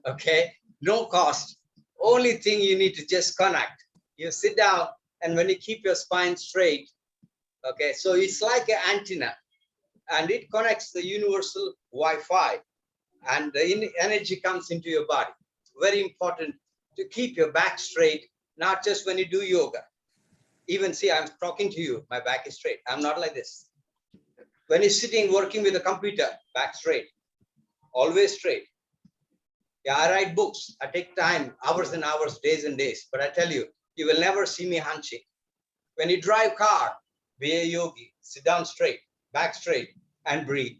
Okay, no cost. Only thing you need to just connect. You sit down, and when you keep your spine straight, okay, so it's like an antenna, and it connects the universal Wi-Fi, and the energy comes into your body. Very important to keep your back straight, not just when you do yoga. Even see, I'm talking to you, my back is straight. I'm not like this. When you're sitting, working with a computer, back straight, always straight. Yeah, I write books. I take time, hours and hours, days and days. But I tell you, you will never see me hunching. When you drive car, be a yogi, sit down straight, back straight, and breathe.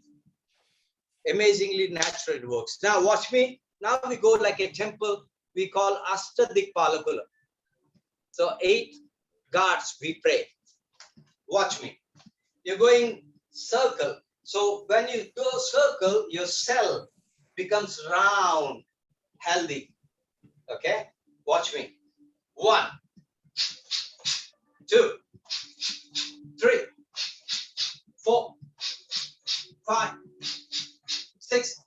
Amazingly natural it works. Now watch me. Now we go like a temple. We call Ashtadikpalakula. So 8 guards we pray. Watch me. You're going circle. So when you go circle, your cell becomes round, healthy. Okay? Watch me. 1, 2, 3, 4, 5, 6,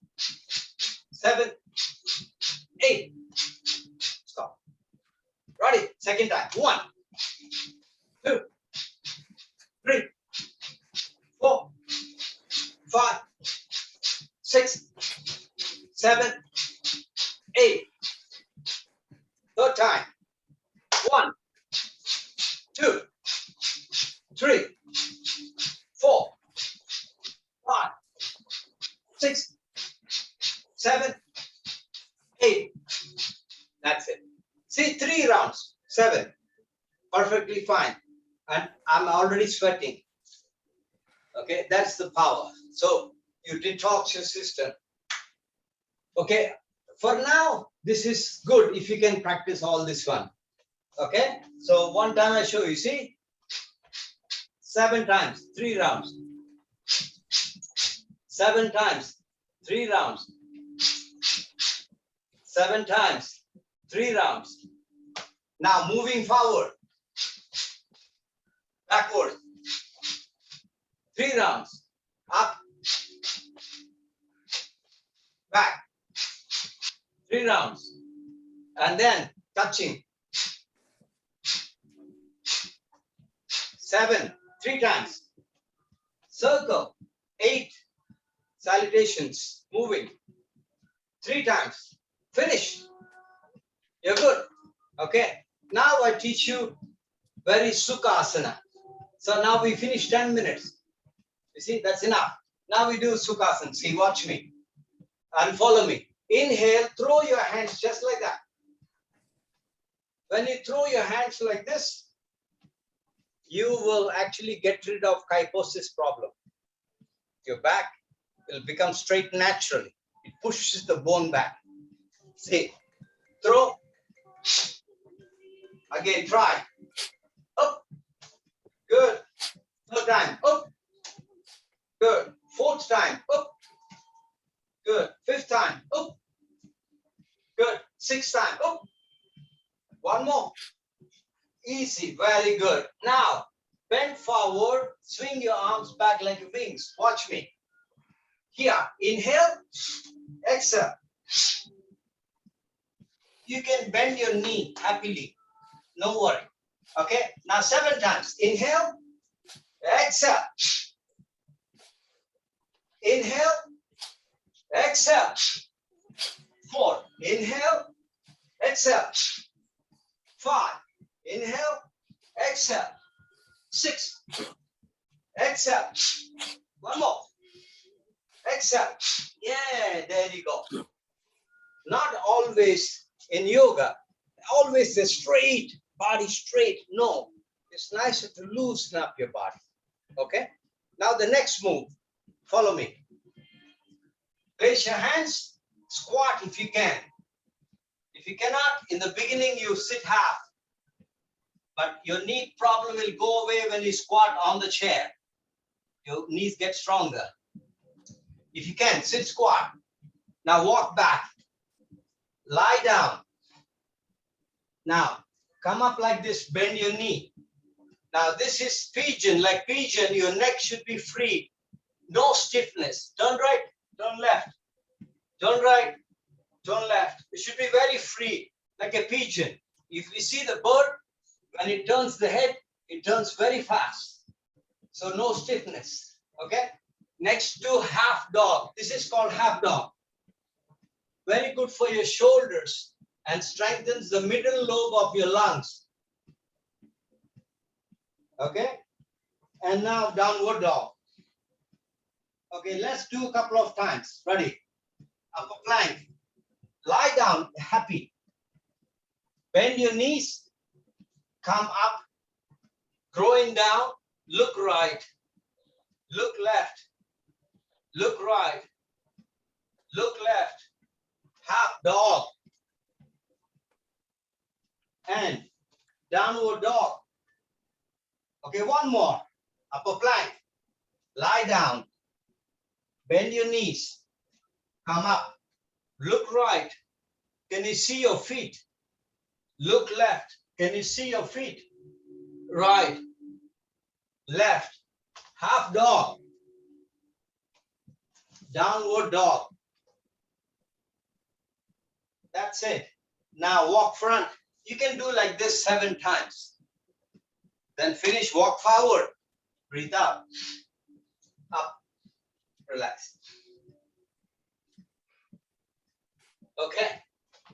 7, 8. Stop. Ready? Second time. 1, 2, 3, 4, 5, 6, 7, 8. Third time. 1, 2, 3, 4, 5, 6, 7. Perfectly fine. And I'm already sweating. Okay, that's the power. So you detox your system. Okay, for now, this is good if you can practice all this one. Okay, so one time I show you, see, 7 times, 3 rounds. 7 times, 3 rounds. 7 times, 3 rounds. Now moving forward, backward, 3 rounds, up, back, 3 rounds, and then touching. 7, 3 times, circle, 8 salutations, moving, 3 times, finish. You're good. Okay, now I teach you very Sukhasana. So now we finish 10 minutes. You see, that's enough. Now we do Sukhasana. See, watch me and follow me. Inhale, throw your hands just like that. When you throw your hands like this, you will actually get rid of kyphosis problem. Your back will become straight naturally. It pushes the bone back. See, throw. Again, try. Up. Good. Third time. Up. Good. Fourth time. Up. Good. Fifth time. Up. Good. Sixth time. Up. One more. Easy. Very good. Now, bend forward. Swing your arms back like wings. Watch me. Here. Inhale. Exhale. You can bend your knee happily. No worry. Okay. Now 7 times. Inhale. Exhale. Inhale. Exhale. 4. Inhale. Exhale. 5. Inhale. Exhale. 6. Exhale. One more. Exhale. Yeah, there you go. Not always in yoga, always the straight, body straight. No, it's nicer to loosen up your body. Okay? Now the next move, follow me. Place your hands, squat if you can. If you cannot, in the beginning you sit half. But your knee problem will go away when you squat on the chair. Your knees get stronger. If you can, sit squat. Now walk back. Lie down. Now, come up like this, bend your knee. Now, this is pigeon. Like pigeon, your neck should be free. No stiffness. Turn right, turn left. Turn right, turn left. It should be very free, like a pigeon. If you see the bird, when it turns the head, it turns very fast. So, no stiffness. Okay? Next to half dog. This is called half dog. Very good for your shoulders and strengthens the middle lobe of your lungs. Okay? And now downward dog. Okay, let's do a couple of times. Ready? Upper plank. Lie down, happy. Bend your knees. Come up. Growing down. Look right. Look left. Look right. Look left. Half dog. And downward dog. Okay, one more. Upper plank. Lie down. Bend your knees. Come up. Look right. Can you see your feet? Look left. Can you see your feet? Right. Left. Half dog. Downward dog. That's it. Now walk front. You can do like this 7 times. Then finish, walk forward. Breathe out. Up. Relax. Okay.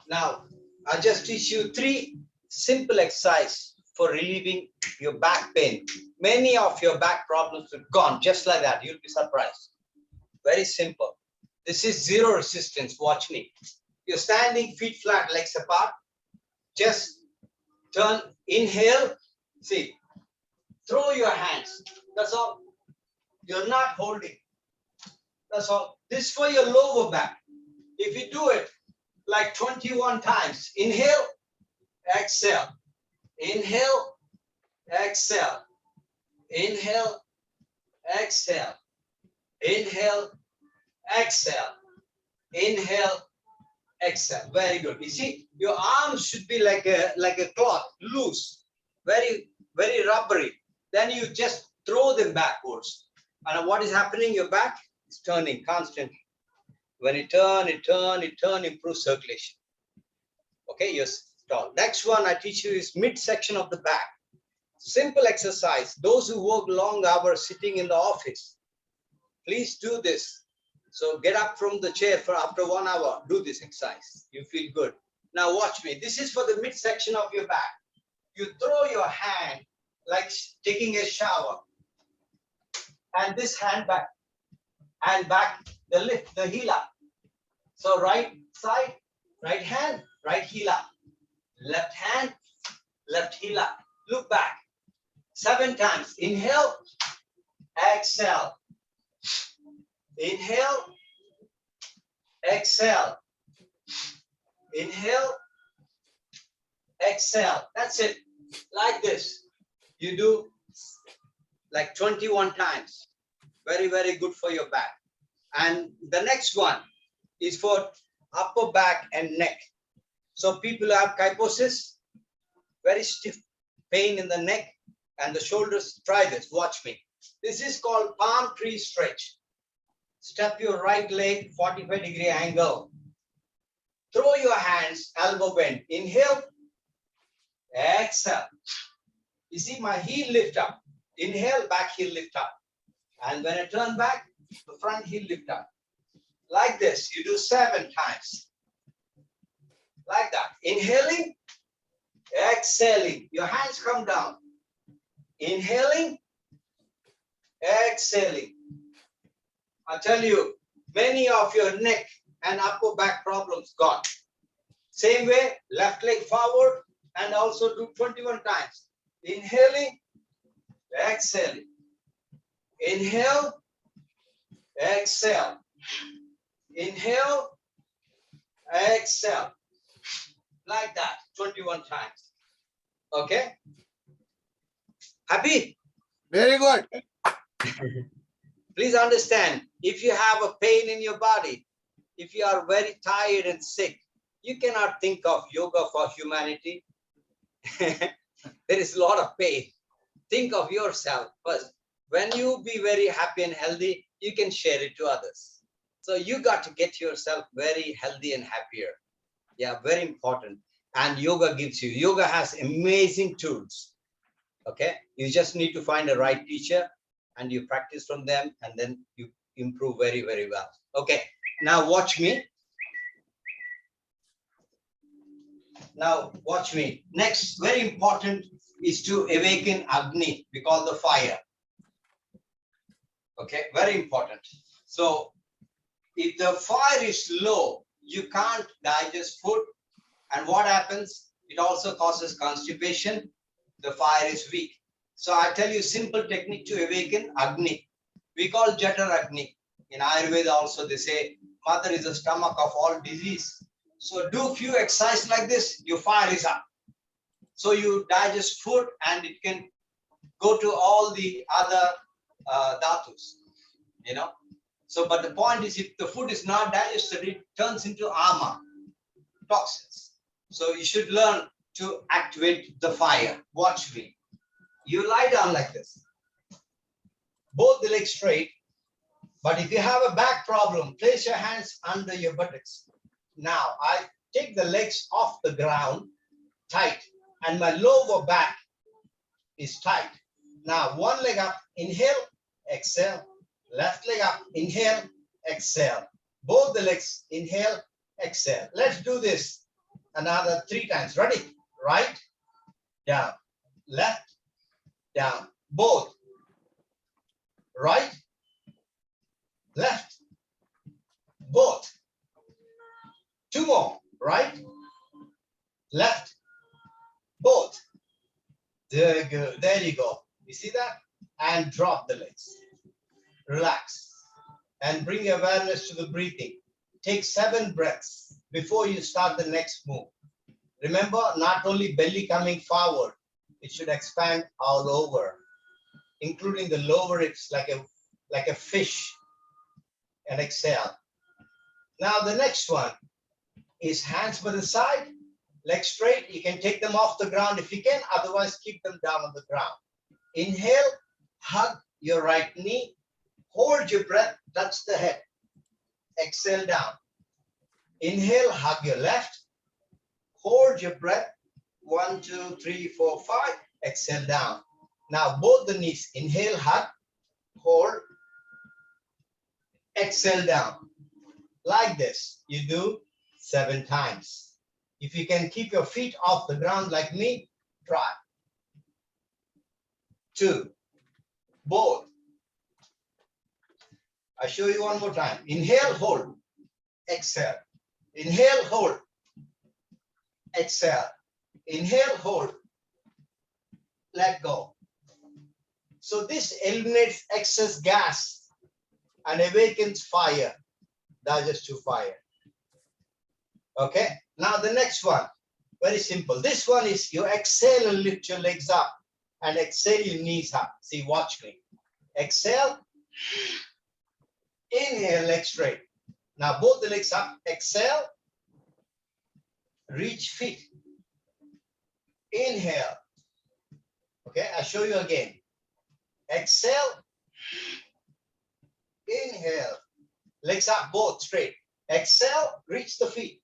Now, I'll just teach you 3 simple exercises for relieving your back pain. Many of your back problems are gone just like that. You'll be surprised. Very simple. This is zero resistance. Watch me. You're standing, feet flat, legs apart. Just Turn, inhale. See, throw your hands. That's all. You're not holding. That's all. This for your lower back. If you do it like 21 times, inhale, exhale, inhale, exhale, inhale, exhale, inhale, exhale, inhale, exhale. Very good. You see, your arms should be like a cloth, loose, very rubbery. Then you just throw them backwards. And what is happening? Your back is turning constantly. When you turn, improve circulation. Okay, yes, stall. Next one I teach you is midsection of the back. Simple exercise. Those who work long hours sitting in the office, please do this. So get up from the chair for after 1 hour, do this exercise. You feel good. Now watch me. This is for the midsection of your back. You throw your hand like taking a shower, and this hand back, and back, the lift, the heel up. So right side, right hand, right heel up. Left hand, left heel up. Look back. 7 times. Inhale, exhale. Inhale, exhale. Inhale, exhale. That's it. Like this. You do like 21 times. Very good for your back. And the next one is for upper back and neck. So people have kyphosis, very stiff pain in the neck and the shoulders. Try this. Watch me. This is called palm tree stretch. Step your right leg 45-degree angle. Throw your hands elbow bend. Inhale, exhale. You see my heel lift up. Inhale, back heel lift up. And when I turn back, the front heel lift up. Like this, you do 7 times. Like that. Inhaling, exhaling. Your hands come down. Inhaling, exhaling. I tell you, many of your neck and upper back problems gone. Same way, left leg forward and also do 21 times. Inhaling, exhaling. Inhale, exhale. Inhale, exhale. Like that, 21 times. Okay? Happy?
Very good.
Please understand, if you have a pain in your body, if you are very tired and sick, you cannot think of yoga for humanity. There is a lot of pain. Think of yourself first. When you be very happy and healthy, you can share it to others. So you got to get yourself very healthy and happier. Yeah, very important. And yoga gives you, yoga has amazing tools. Okay, you just need to find the right teacher and you practice from them, and then you improve very well. Okay, now watch me. Now watch me. Next, very important is to awaken Agni, we call the fire. Okay, very important. So if the fire is low, you can't digest food. And what happens? It also causes constipation. The fire is weak. So I tell you simple technique to awaken Agni. We call Jatar Agni. In Ayurveda also they say, mother is the stomach of all disease. So do few exercises like this, your fire is up. So you digest food and it can go to all the other dhatus, you know. So, but the point is, if the food is not digested, it turns into ama, toxins. So you should learn to activate the fire. Watch me. You lie down like this. Both the legs straight. But if you have a back problem, place your hands under your buttocks. Now, I take the legs off the ground, tight, and my lower back is tight. Now, one leg up, inhale, exhale. Left leg up, inhale, exhale. Both the legs, inhale, exhale. Let's do this another 3 times. Ready? Right, down, left, down. Both. Right, left, both. 2 more. Right, left, Both. There you go. You see that? And drop the legs. Relax. And bring awareness to the breathing. Take 7 breaths before you start the next move. Remember, not only belly coming forward, it should expand all over, including the lower ribs like a fish. And exhale. Now the next one is hands by the side, legs straight. You can take them off the ground if you can, otherwise keep them down on the ground. Inhale, hug your right knee, hold your breath, touch the head. Exhale down. Inhale, hug your left, hold your breath. 1, 2, 3, 4, 5. Exhale down. Now both the knees, inhale, hug, hold, exhale down. Like this, you do 7 times. If you can keep your feet off the ground like me, try. 2, both. I show you one more time. Inhale, hold, exhale. Inhale, hold, exhale. Inhale, hold, let go. So this eliminates excess gas and awakens fire, digestive fire. Okay, now the next one, very simple. This one is you exhale and lift your legs up and exhale your knees up. See, watch me. Exhale, inhale, legs straight. Now both the legs up, exhale, reach feet. Inhale. Okay, I'll show you again. Exhale, inhale, legs up both straight. Exhale, reach the feet.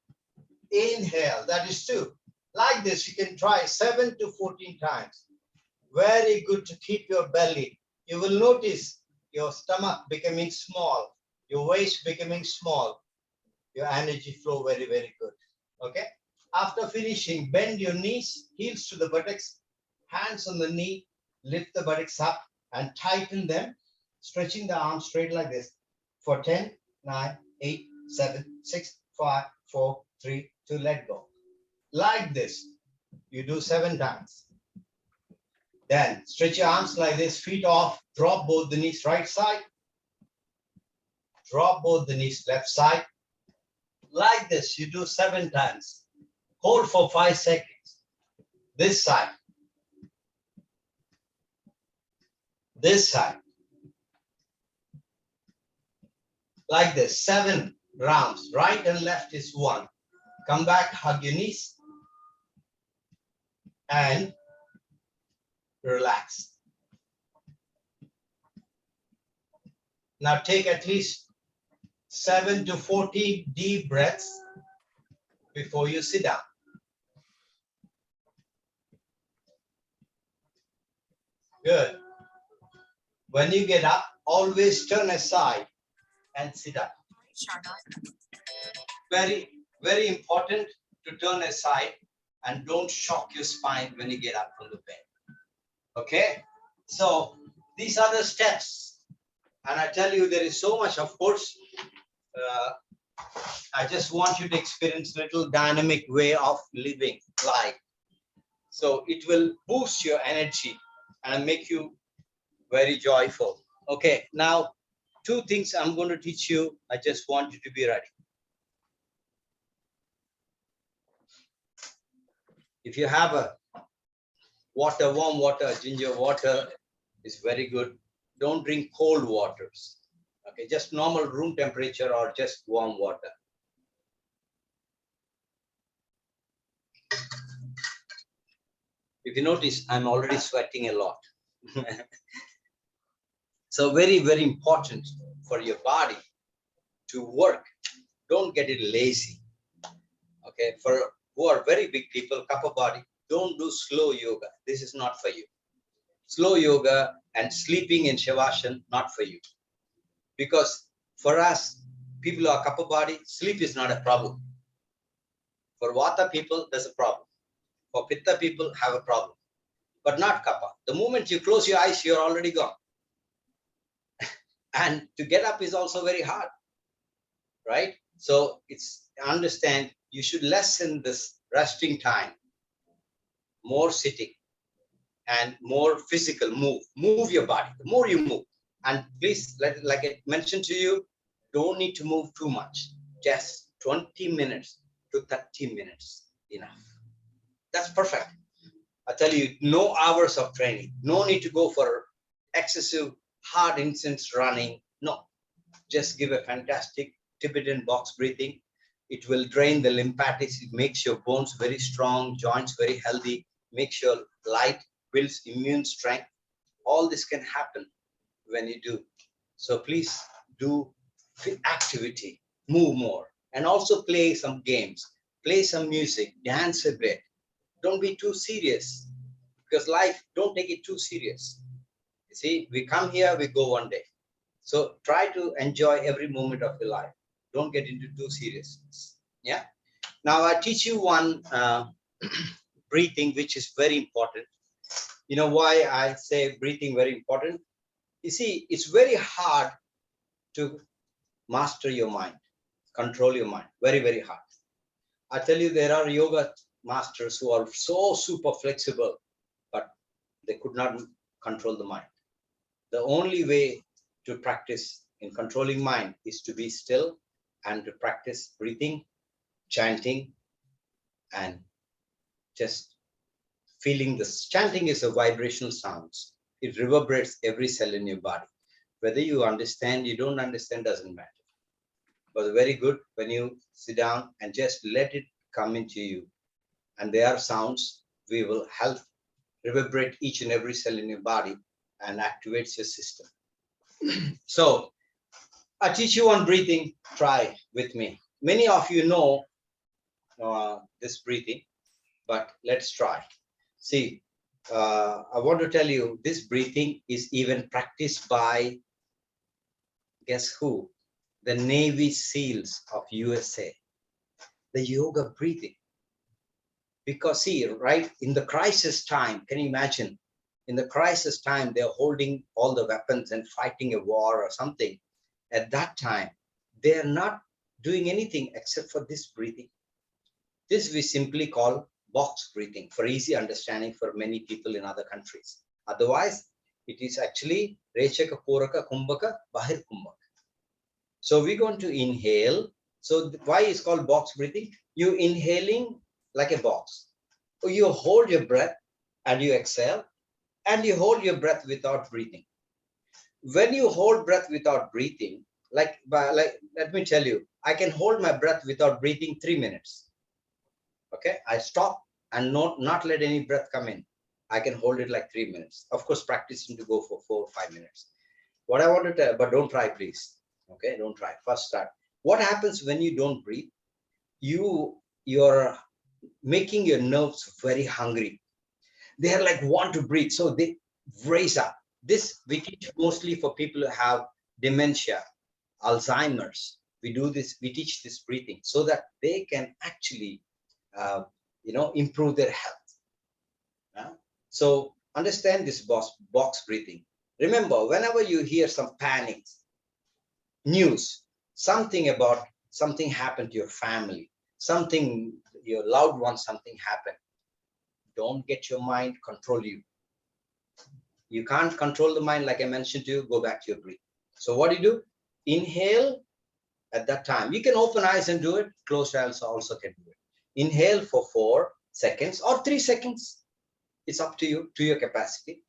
Inhale, that is 2. Like this, you can try 7 to 14 times. Very good to keep your belly. You will notice your stomach becoming small, your waist becoming small, your energy flow very, very good. Okay. After finishing, bend your knees, heels to the buttocks, hands on the knee, lift the buttocks up and tighten them, stretching the arms straight like this for 10, 9, 8, 7, 6, 5, 4, 3, 2, let go. Like this, you do 7 times. Then stretch your arms like this, feet off, drop both the knees right side, drop both the knees left side. Like this, you do 7 times. Hold for 5 seconds. This side. This side. Like this, 7 rounds. Right and left is 1. Come back, hug your knees. And relax. Now take at least 7 to 14 deep breaths before you sit down. Good. When you get up, always turn aside and sit up. Very, very important to turn aside and don't shock your spine when you get up from the bed. Okay? So these are the steps. And I tell you, there is so much, of course. I just want you to experience a little dynamic way of living life. So it will boost your energy and make you very joyful. Okay, now 2 things I'm going to teach you. I just want you to be ready. If you have a water, warm water, ginger water is very good. Don't drink cold waters. Okay, just normal room temperature or just warm water. If you notice, I'm already sweating a lot. So very, very important for your body to work. Don't get it lazy. Okay, for who are very big people, kapha body, don't do slow yoga. This is not for you. Slow yoga and sleeping in shavasana, not for you. Because for us, people who are kapha body, sleep is not a problem. For vata people, there's a problem. For pitta people, have a problem. But not kapha. The moment you close your eyes, you're already gone. And to get up is also very hard. Right? So it's understand you should lessen this resting time. more sitting, and more physical move. Move your body. The more you move, and please, like I mentioned to you, don't need to move too much. Just 20 minutes to 30 minutes, enough. That's perfect. I tell you, no hours of training. No need to go for excessive hard intense running. No, just give a fantastic Tibetan box breathing. It will drain the lymphatics. It makes your bones very strong, joints very healthy, makes your light, builds immune strength. All this can happen when you do. So please do activity, move more, and also play some games, play some music, dance a bit. Don't be too serious, because life, don't take it too serious. You see, we come here, we go one day. So try to enjoy every moment of your life. Don't get into too seriousness. Yeah. Now I teach you one breathing, which is very important. You know why I say breathing very important? You see, it's very hard to master your mind, control your mind. Very, very hard. I tell you, there are yoga masters who are so super flexible, but they could not control the mind. The only way to practice in controlling mind is to be still and to practice breathing, chanting, and just feeling this. Chanting is a vibrational sounds. It reverberates every cell in your body. Whether you understand, you don't understand, doesn't matter. But very good when you sit down and just let it come into you. And there are sounds, we will help reverberate each and every cell in your body and activates your system. So I teach you on breathing. Try with me. Many of you know this breathing, but let's try. See, I want to tell you, this breathing is even practiced by, guess who? The Navy SEALs of USA. The yoga breathing. Because see, right, in the crisis time, can you imagine? In the crisis time, they're holding all the weapons and fighting a war or something. At that time, they're not doing anything except for this breathing. This we simply call box breathing for easy understanding for many people in other countries. Otherwise, it is actually Rechaka, Puraka, Kumbhaka, Bahir Kumbhaka. So we're going to inhale. So why is called box breathing? You inhaling like a box. You hold your breath and you exhale, and you hold your breath without breathing. When you hold breath without breathing, like let me tell you, I can hold my breath without breathing 3 minutes. Okay, I stop and not let any breath come in. I can hold it like 3 minutes. Of course, practicing to go for 4 or 5 minutes. What I want to tell, but don't try, please. Okay, don't try. First start. What happens when you don't breathe? You're making your nerves very hungry. They are like want to breathe, so they raise up. This we teach mostly for people who have dementia, Alzheimer's. We do this. We teach this breathing so that they can actually, improve their health. So understand this box breathing. Remember, whenever you hear some panic news, something happened to your family, something your loved one, something happened. Don't get your mind control you. You can't control the mind, like I mentioned to you. Go back to your breathing. So what do you do? Inhale at that time. You can open eyes and do it. Closed eyes also can do it. Inhale for 4 seconds or 3 seconds. It's up to you, to your capacity.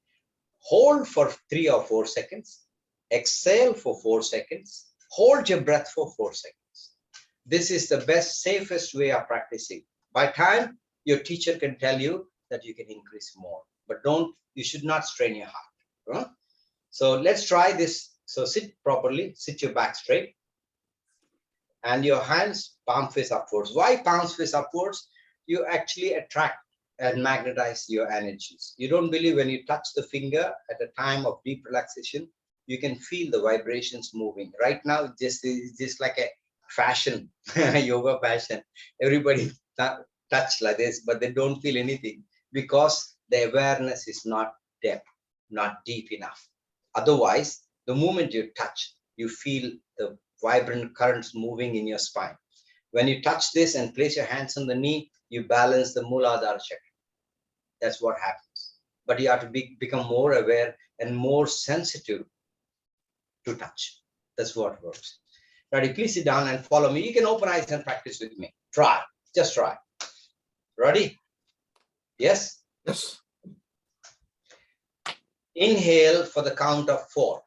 Hold for 3 or 4 seconds. Exhale for 4 seconds. Hold your breath for 4 seconds. This is the best, safest way of practicing. By time, your teacher can tell you that you can increase more. But you should not strain your heart. So let's try this. So sit properly, sit your back straight. And your hands palm face upwards. Why palm face upwards? You actually attract and magnetize your energies. You don't believe when you touch the finger at a time of deep relaxation, you can feel the vibrations moving. Right now, it's just like a fashion, yoga fashion. Everybody touch like this, but they don't feel anything because the awareness is not depth, not deep enough. Otherwise, the moment you touch, you feel the vibrant currents moving in your spine. When you touch this and place your hands on the knee, you balance the Mooladhara chakra. That's what happens. But you have to become more aware and more sensitive to touch. That's what works. Ready? Please sit down and follow me. You can open eyes and practice with me. Try. Just try. Ready? Yes?
Yes.
Inhale for the count of 4.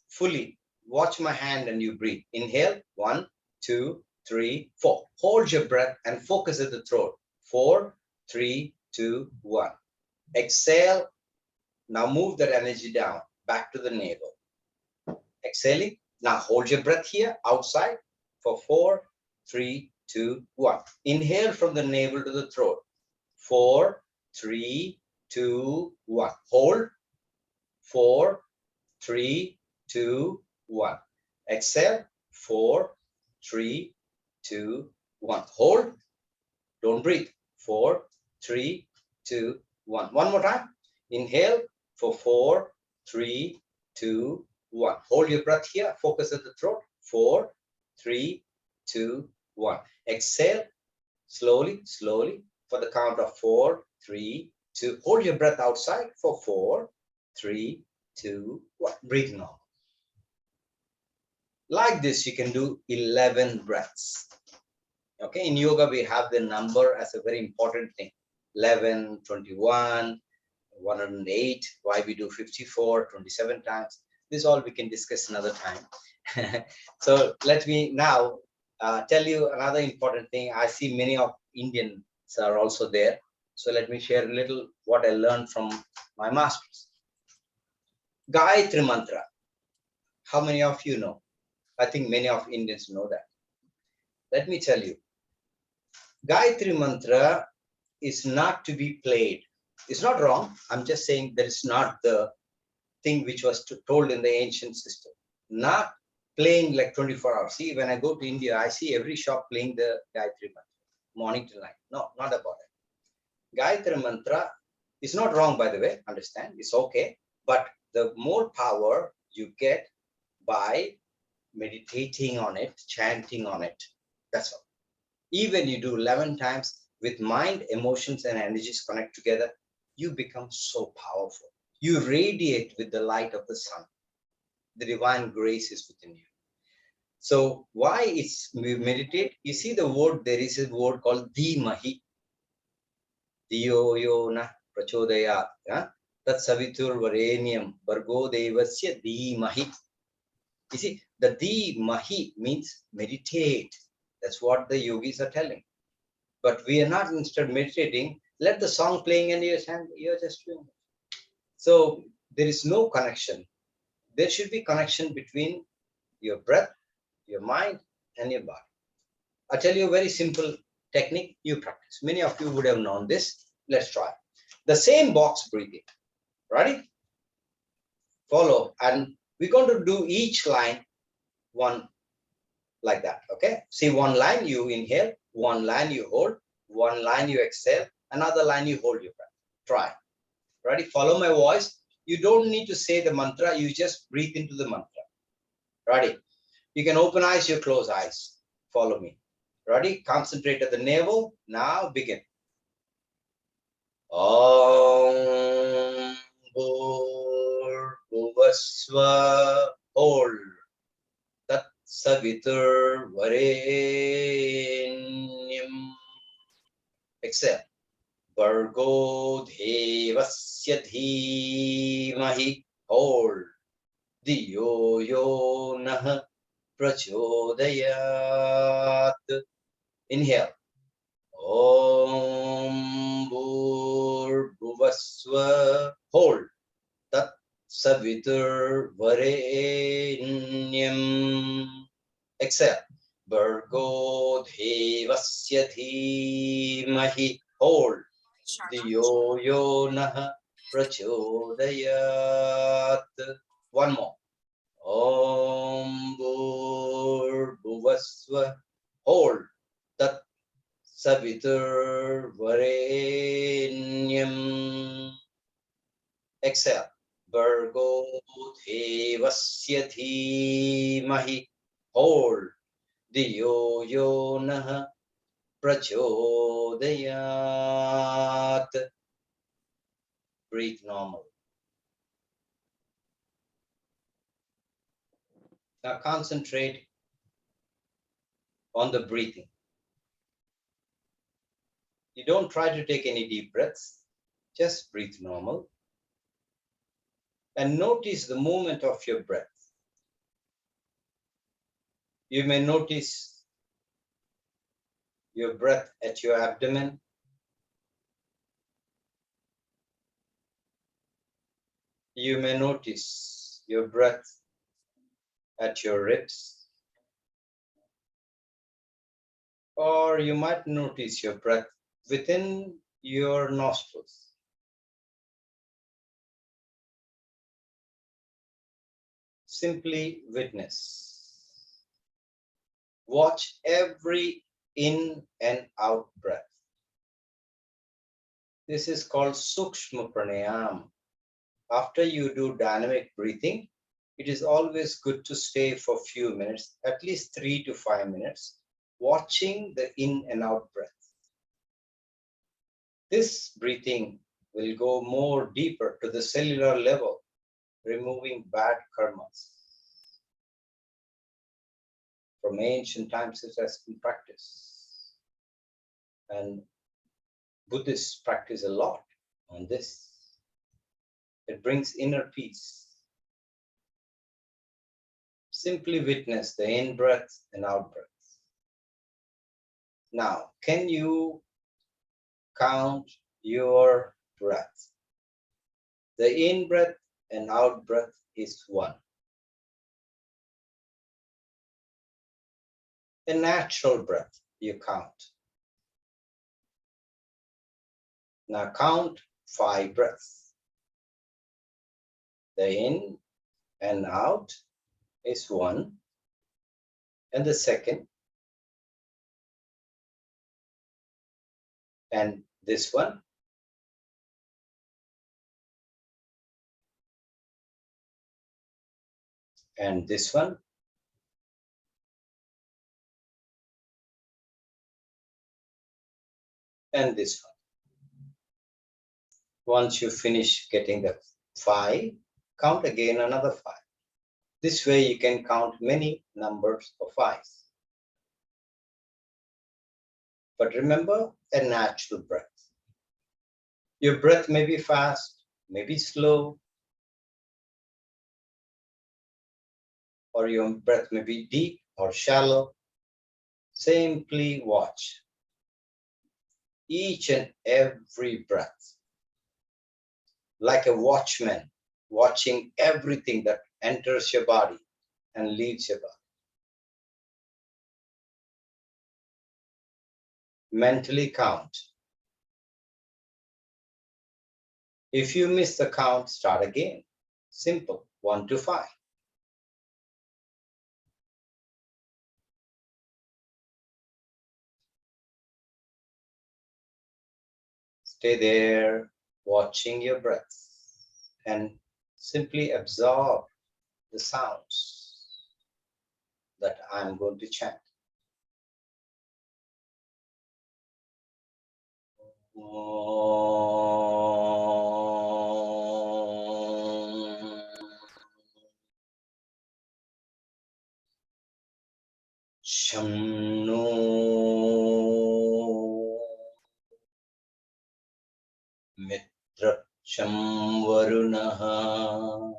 Fully. Watch my hand and you breathe. Inhale. 1, 2, 3, 4. Hold your breath and focus at the throat. 4, 3, 2, 1. Exhale. Now move that energy down, back to the navel. Exhaling. Now hold your breath here, outside, for 4, 3, 2, 1. Inhale from the navel to the throat. 4, 3, 2, 1. Hold. 4, 3, 2, 1. Exhale. 4, 3, 2, 1. Hold. Don't breathe. 4, 3, 2, 1. One more time. Inhale for 4, 3, 2, 1. Hold your breath here. Focus at the throat. 4, 3, 2, 1. Exhale slowly, slowly for the count of 4, 3, 2. Hold your breath outside for 4, 3, 2, 1. Breathe normal. Like this, you can do 11 breaths. Okay, in yoga, we have the number as a very important thing. 11, 21, 108, why we do 54, 27 times. This all we can discuss another time. So let me now tell you another important thing. I see many of Indians are also there. So let me share a little what I learned from my masters. Gayatri Mantra. How many of you know? I think many of Indians know that. Let me tell you. Gayatri Mantra is not to be played. It's not wrong. I'm just saying that it's not the thing which was told in the ancient system. Not playing like 24 hours. See, when I go to India, I see every shop playing the Gayatri Mantra, morning till night. No, not about it. Gayatri Mantra is not wrong, by the way. Understand? It's okay. But the more power you get by meditating on it, chanting on it. That's all. Even you do 11 times with mind, emotions, and energies connect together, you become so powerful. You radiate with the light of the sun. The divine grace is within you. So why it's we meditate? You see the word, there is a word called Dhimahi. Diyo yo na prachodayat. Tat savitur varenyam bargo devasya Dhimahi. You see, the Dhimahi means meditate. That's what the yogis are telling. But we are not, instead meditating, let the song playing and you're just doing it. So there is no connection. There should be connection between your breath, your mind, and your body. I'll tell you a very simple technique you practice. Many of you would have known this. Let's try. The same box breathing. Ready? Follow. And we're going to do each line one like that. Okay? See, one line you inhale, one line you hold, one line you exhale, another line you hold your breath. Try. Ready? Follow my voice. You don't need to say the mantra. You just breathe into the mantra. Ready? You can open eyes, you close eyes. Follow me. Ready? Concentrate at the navel. Now begin. Om Bhuvasva. Hold. Tat Savitur Varenyam. Exhale. Vargo Devasya Dhimahi. Hold. Diyo yo nah prachodayat. Inhale. Om Bhuvasva. Hold. Tat Savitur Varenyam. Exhale. Vargo Devasya Dhimahi. Hold. Diyo yo nah prachodayat. One more. Om Bhuvasva. Hold. Tat Savitur Varenyam. Exhale. Vargo Devasya Dhimahi. Hold. Diyo yo nah prachodayat. breathe normal. Now concentrate on the breathing. You don't try to take any deep breaths, just breathe normal. And notice the movement of your breath. You may notice your breath at your abdomen. You may notice your breath at your ribs. Or you might notice your breath within your nostrils. Simply witness. Watch every in and out breath. This is called Sukshma Pranayam. After you do dynamic breathing, it is always good to stay for a few minutes, at least 3 to 5 minutes, watching the in and out breath. This breathing will go more deeper to the cellular level, removing bad karmas. From ancient times it has been practiced. And Buddhists practice a lot on this. It brings inner peace. Simply witness the in-breath and out-breath. Now, can you count your breath? The in-breath and out-breath is 1. A natural breath, you count. Now count 5 breaths. The in and out is 1. And the second. And this one. And this one. And this one. Once you finish getting the 5, count again another 5. This way you can count many numbers of 5s. But remember, a natural breath. Your breath may be fast, may be slow, or your breath may be deep or shallow. Simply watch each and every breath, like a watchman watching everything that enters your body and leaves your body. Mentally count. If you miss the count, start again. Simple, 1 to 5. Stay there, watching your breath, and simply absorb the sounds that I'm going to chant. Sham no mitra sham varunaha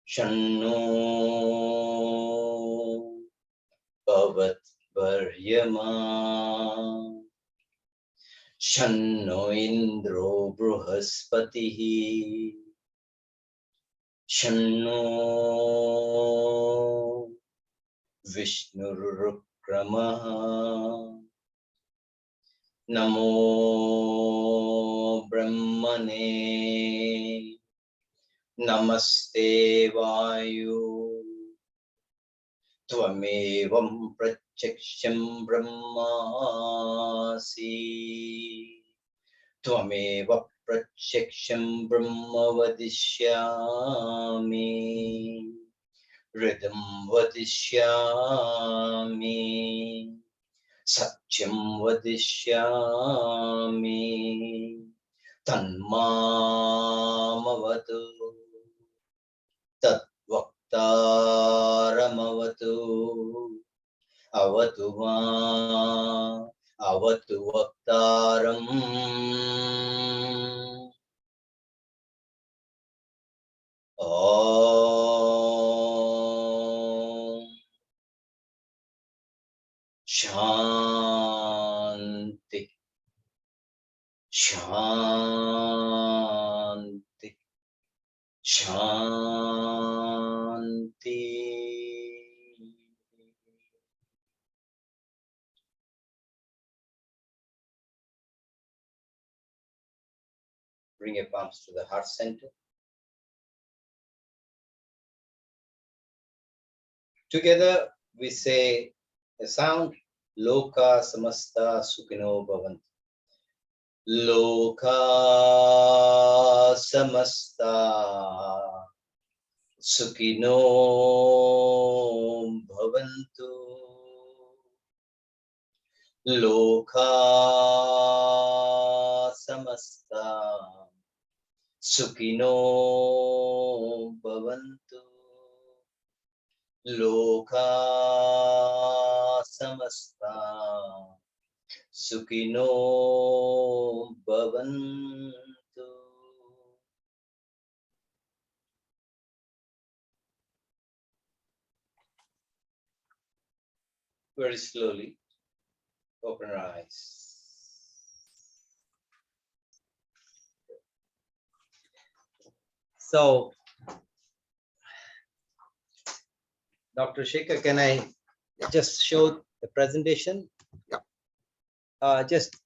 shanno bhavat varyama shanno indro bruhaspatihi shanno Vishnurrukramaha Namo Brahmane Namaste Vayu Tvamevam Pratyakshyam Brahmasi Tvameva Pratyakshyam Brahma Vadishyami Rhythm vadishyami, Satyam vadishyami, Tanmamavatu Tatvaktaramavatu Avatu ma Avatu Vaktaram. Om Shanti Shanti Shanti. Bring your palms to the heart center. Together we say a sound, Loka Samasta Sukhino Bhavantu. Loka Samasta Sukhino Bhavantu. Loka Samasta Sukhino Bhavantu. Loka Samasta Sukhino Bhavantu. Very slowly, open our eyes. So, Dr. Shekhar, can I just show the presentation?
Yeah.
Just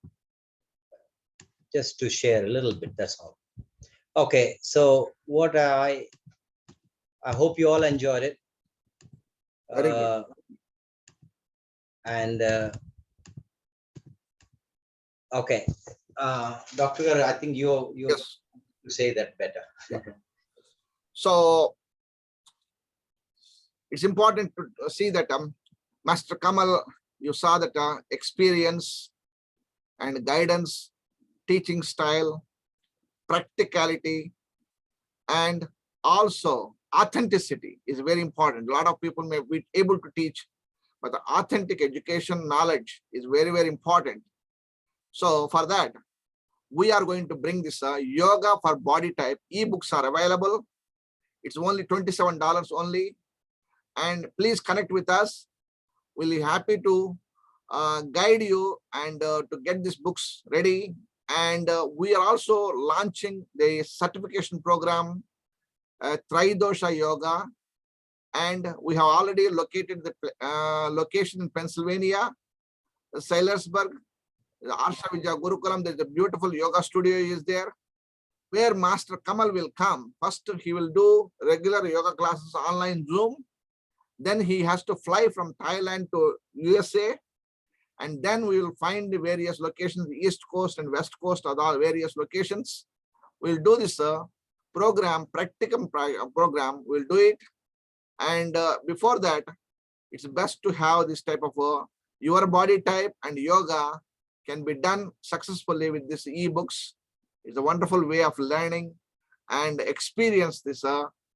to share a little bit, that's all. Okay, so what I hope you all enjoyed it.
Very good.
And okay, Dr. Gar, I think you
Yes.
to say that better.
So it's important to see that Master Kamal, you saw that experience and guidance, teaching style, practicality, and also authenticity is very important. A lot of people may be able to teach, but the authentic education knowledge is very, very important. So for that, we are going to bring this yoga for body type. Ebooks are available. It's only $27 only. And please connect with us. We'll be happy to guide you and to get these books ready. And we are also launching the certification program, Tridosha Yoga. And we have already located the location in Pennsylvania, Saylorsburg, the Arsha Vidya Gurukulam. There's a beautiful yoga studio is there, where Master Kamal will come. First, he will do regular yoga classes online Zoom. Then he has to fly from Thailand to USA. And then we will find the various locations, East Coast and West Coast, other various locations. We'll do this program, practicum program, we'll do it. And before that, it's best to have this type of your body type and yoga can be done successfully with these ebooks. It's a wonderful way of learning and experience this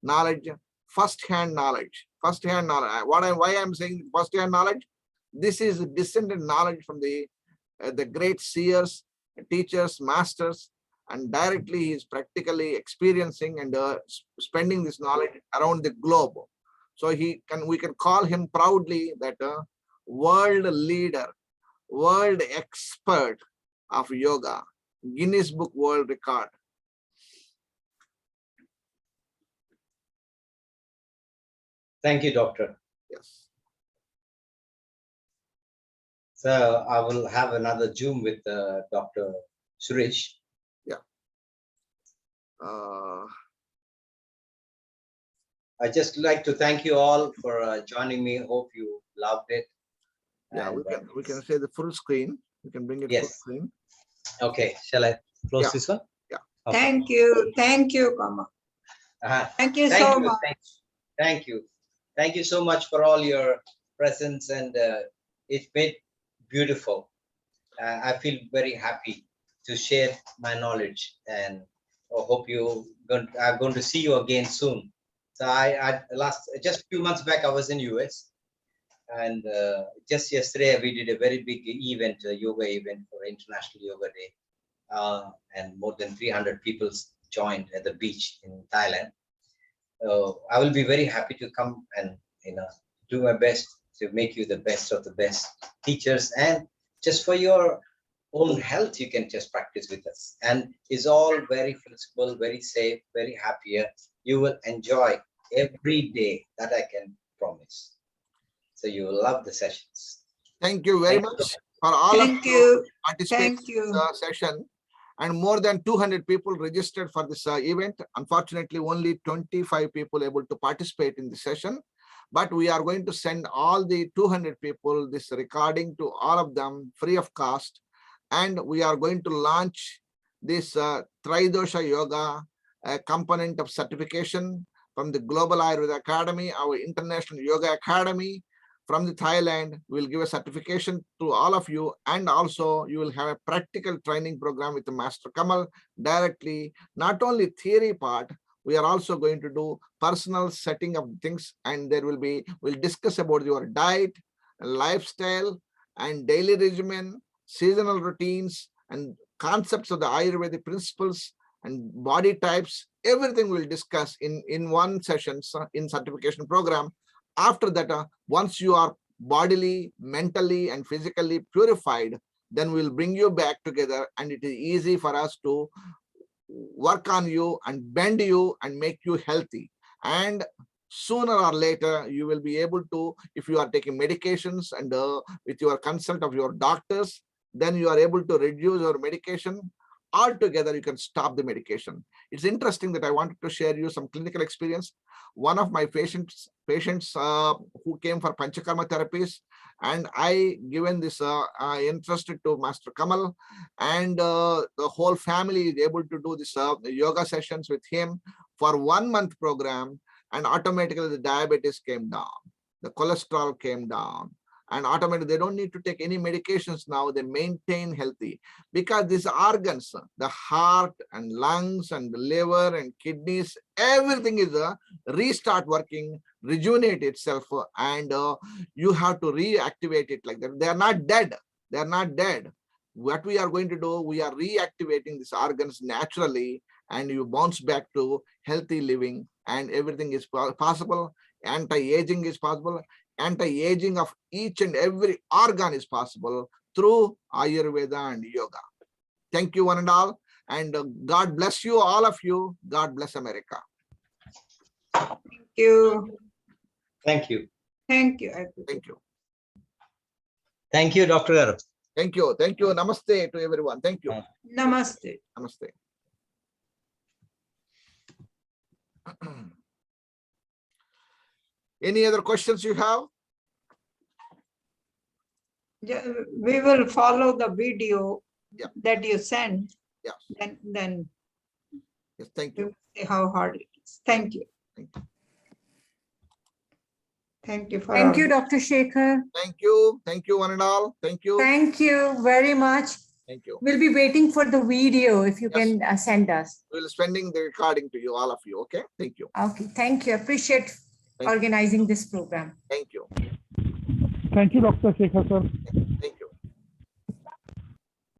knowledge, first-hand knowledge. First-hand knowledge. Why I'm saying first-hand knowledge? This is descended knowledge from the great seers, teachers, masters, and directly he is practically experiencing and spending this knowledge around the globe. So we can call him proudly that world leader, world expert of yoga, Guinness Book World Record.
Thank you, Doctor.
Yes.
So I will have another Zoom with Dr. Suresh.
Yeah.
I just like to thank you all for joining me. Hope you loved it.
Yeah,
and,
we can say the full screen. We can bring it
yes.
full screen.
Okay, shall I close
Yeah.
this one?
Yeah.
Okay.
Thank you, Kamal. Thank you
Thank
so
you,
much.
Thank you so much for all your presence, and it made beautiful. I feel very happy to share my knowledge, and I hope I'm going to see you again soon. So just a few months back, I was in US, and just yesterday we did a very big event, a yoga event for International Yoga Day, and more than 300 people joined at the beach in Thailand. I will be very happy to come and do my best to make you the best of the best teachers, and just for your own health, you can just practice with us, and it's all very flexible, very safe, very happier. You will enjoy every day, that I can promise. So you will love the sessions.
Thank you very
Thank you.
much for all
Thank
of you
you.
participating
Thank
in
you.
the session. And more than 200 people registered for this event. Unfortunately, only 25 people able to participate in the session. But we are going to send all the 200 people this recording to all of them free of cost. And we are going to launch this Tridosha Yoga component of certification from the Global Ayurveda Academy, our International Yoga Academy. From the Thailand, we'll give a certification to all of you, and also you will have a practical training program with the Master Kamal directly. Not only theory part, we are also going to do personal setting of things, and we'll discuss about your diet, lifestyle, and daily regimen, seasonal routines, and concepts of the Ayurvedic principles and body types. Everything we'll discuss in one session in certification program. After that, once you are bodily, mentally, and physically purified, then we'll bring you back together, and it is easy for us to work on you and bend you and make you healthy. And sooner or later, you will be able to, if you are taking medications and with your consult of your doctors, then you are able to reduce your medication. Altogether, you can stop the medication. It's interesting that I wanted to share you some clinical experience. One of my patients who came for Panchakarma therapies, and I given this entrusted to Master Kamal, and the whole family is able to do this yoga sessions with him for 1 month program, and automatically the diabetes came down, the cholesterol came down, and automatically they don't need to take any medications now. They maintain healthy, because these organs, the heart and lungs and the liver and kidneys, everything is restart working, rejuvenate itself, and you have to reactivate it like that. They are not dead. They are not dead. What we are going to do, we are reactivating these organs naturally, and you bounce back to healthy living, and everything is possible. Anti-aging is possible. Anti-aging of each and every organ is possible through Ayurveda and yoga. Thank you, one and all. And God bless you, all of you. God bless America.
Thank you.
Thank you.
Thank you.
Thank you.
Thank you, Dr. Garu.
Thank you. Thank you. Namaste to everyone. Thank you.
Namaste.
Namaste. Any other questions you have?
Yeah, we will follow the video
Yeah.
that you send.
Yeah.
Then
Yes, thank
we
you.
will see how hard it is. Thank you.
Thank you.
Thank you for
Thank
all.
you, Dr. Shekhar.
Thank you. Thank you, one and all. Thank you.
Thank you very much.
Thank you.
We'll be waiting for the video if you
Yes.
can send us.
We'll sending the recording to you, all of you. Okay. Thank you.
Okay, thank you. Appreciate
Thank you.
organizing this program.
Thank you.
Thank you, Dr. Shekhar, sir.
Thank you.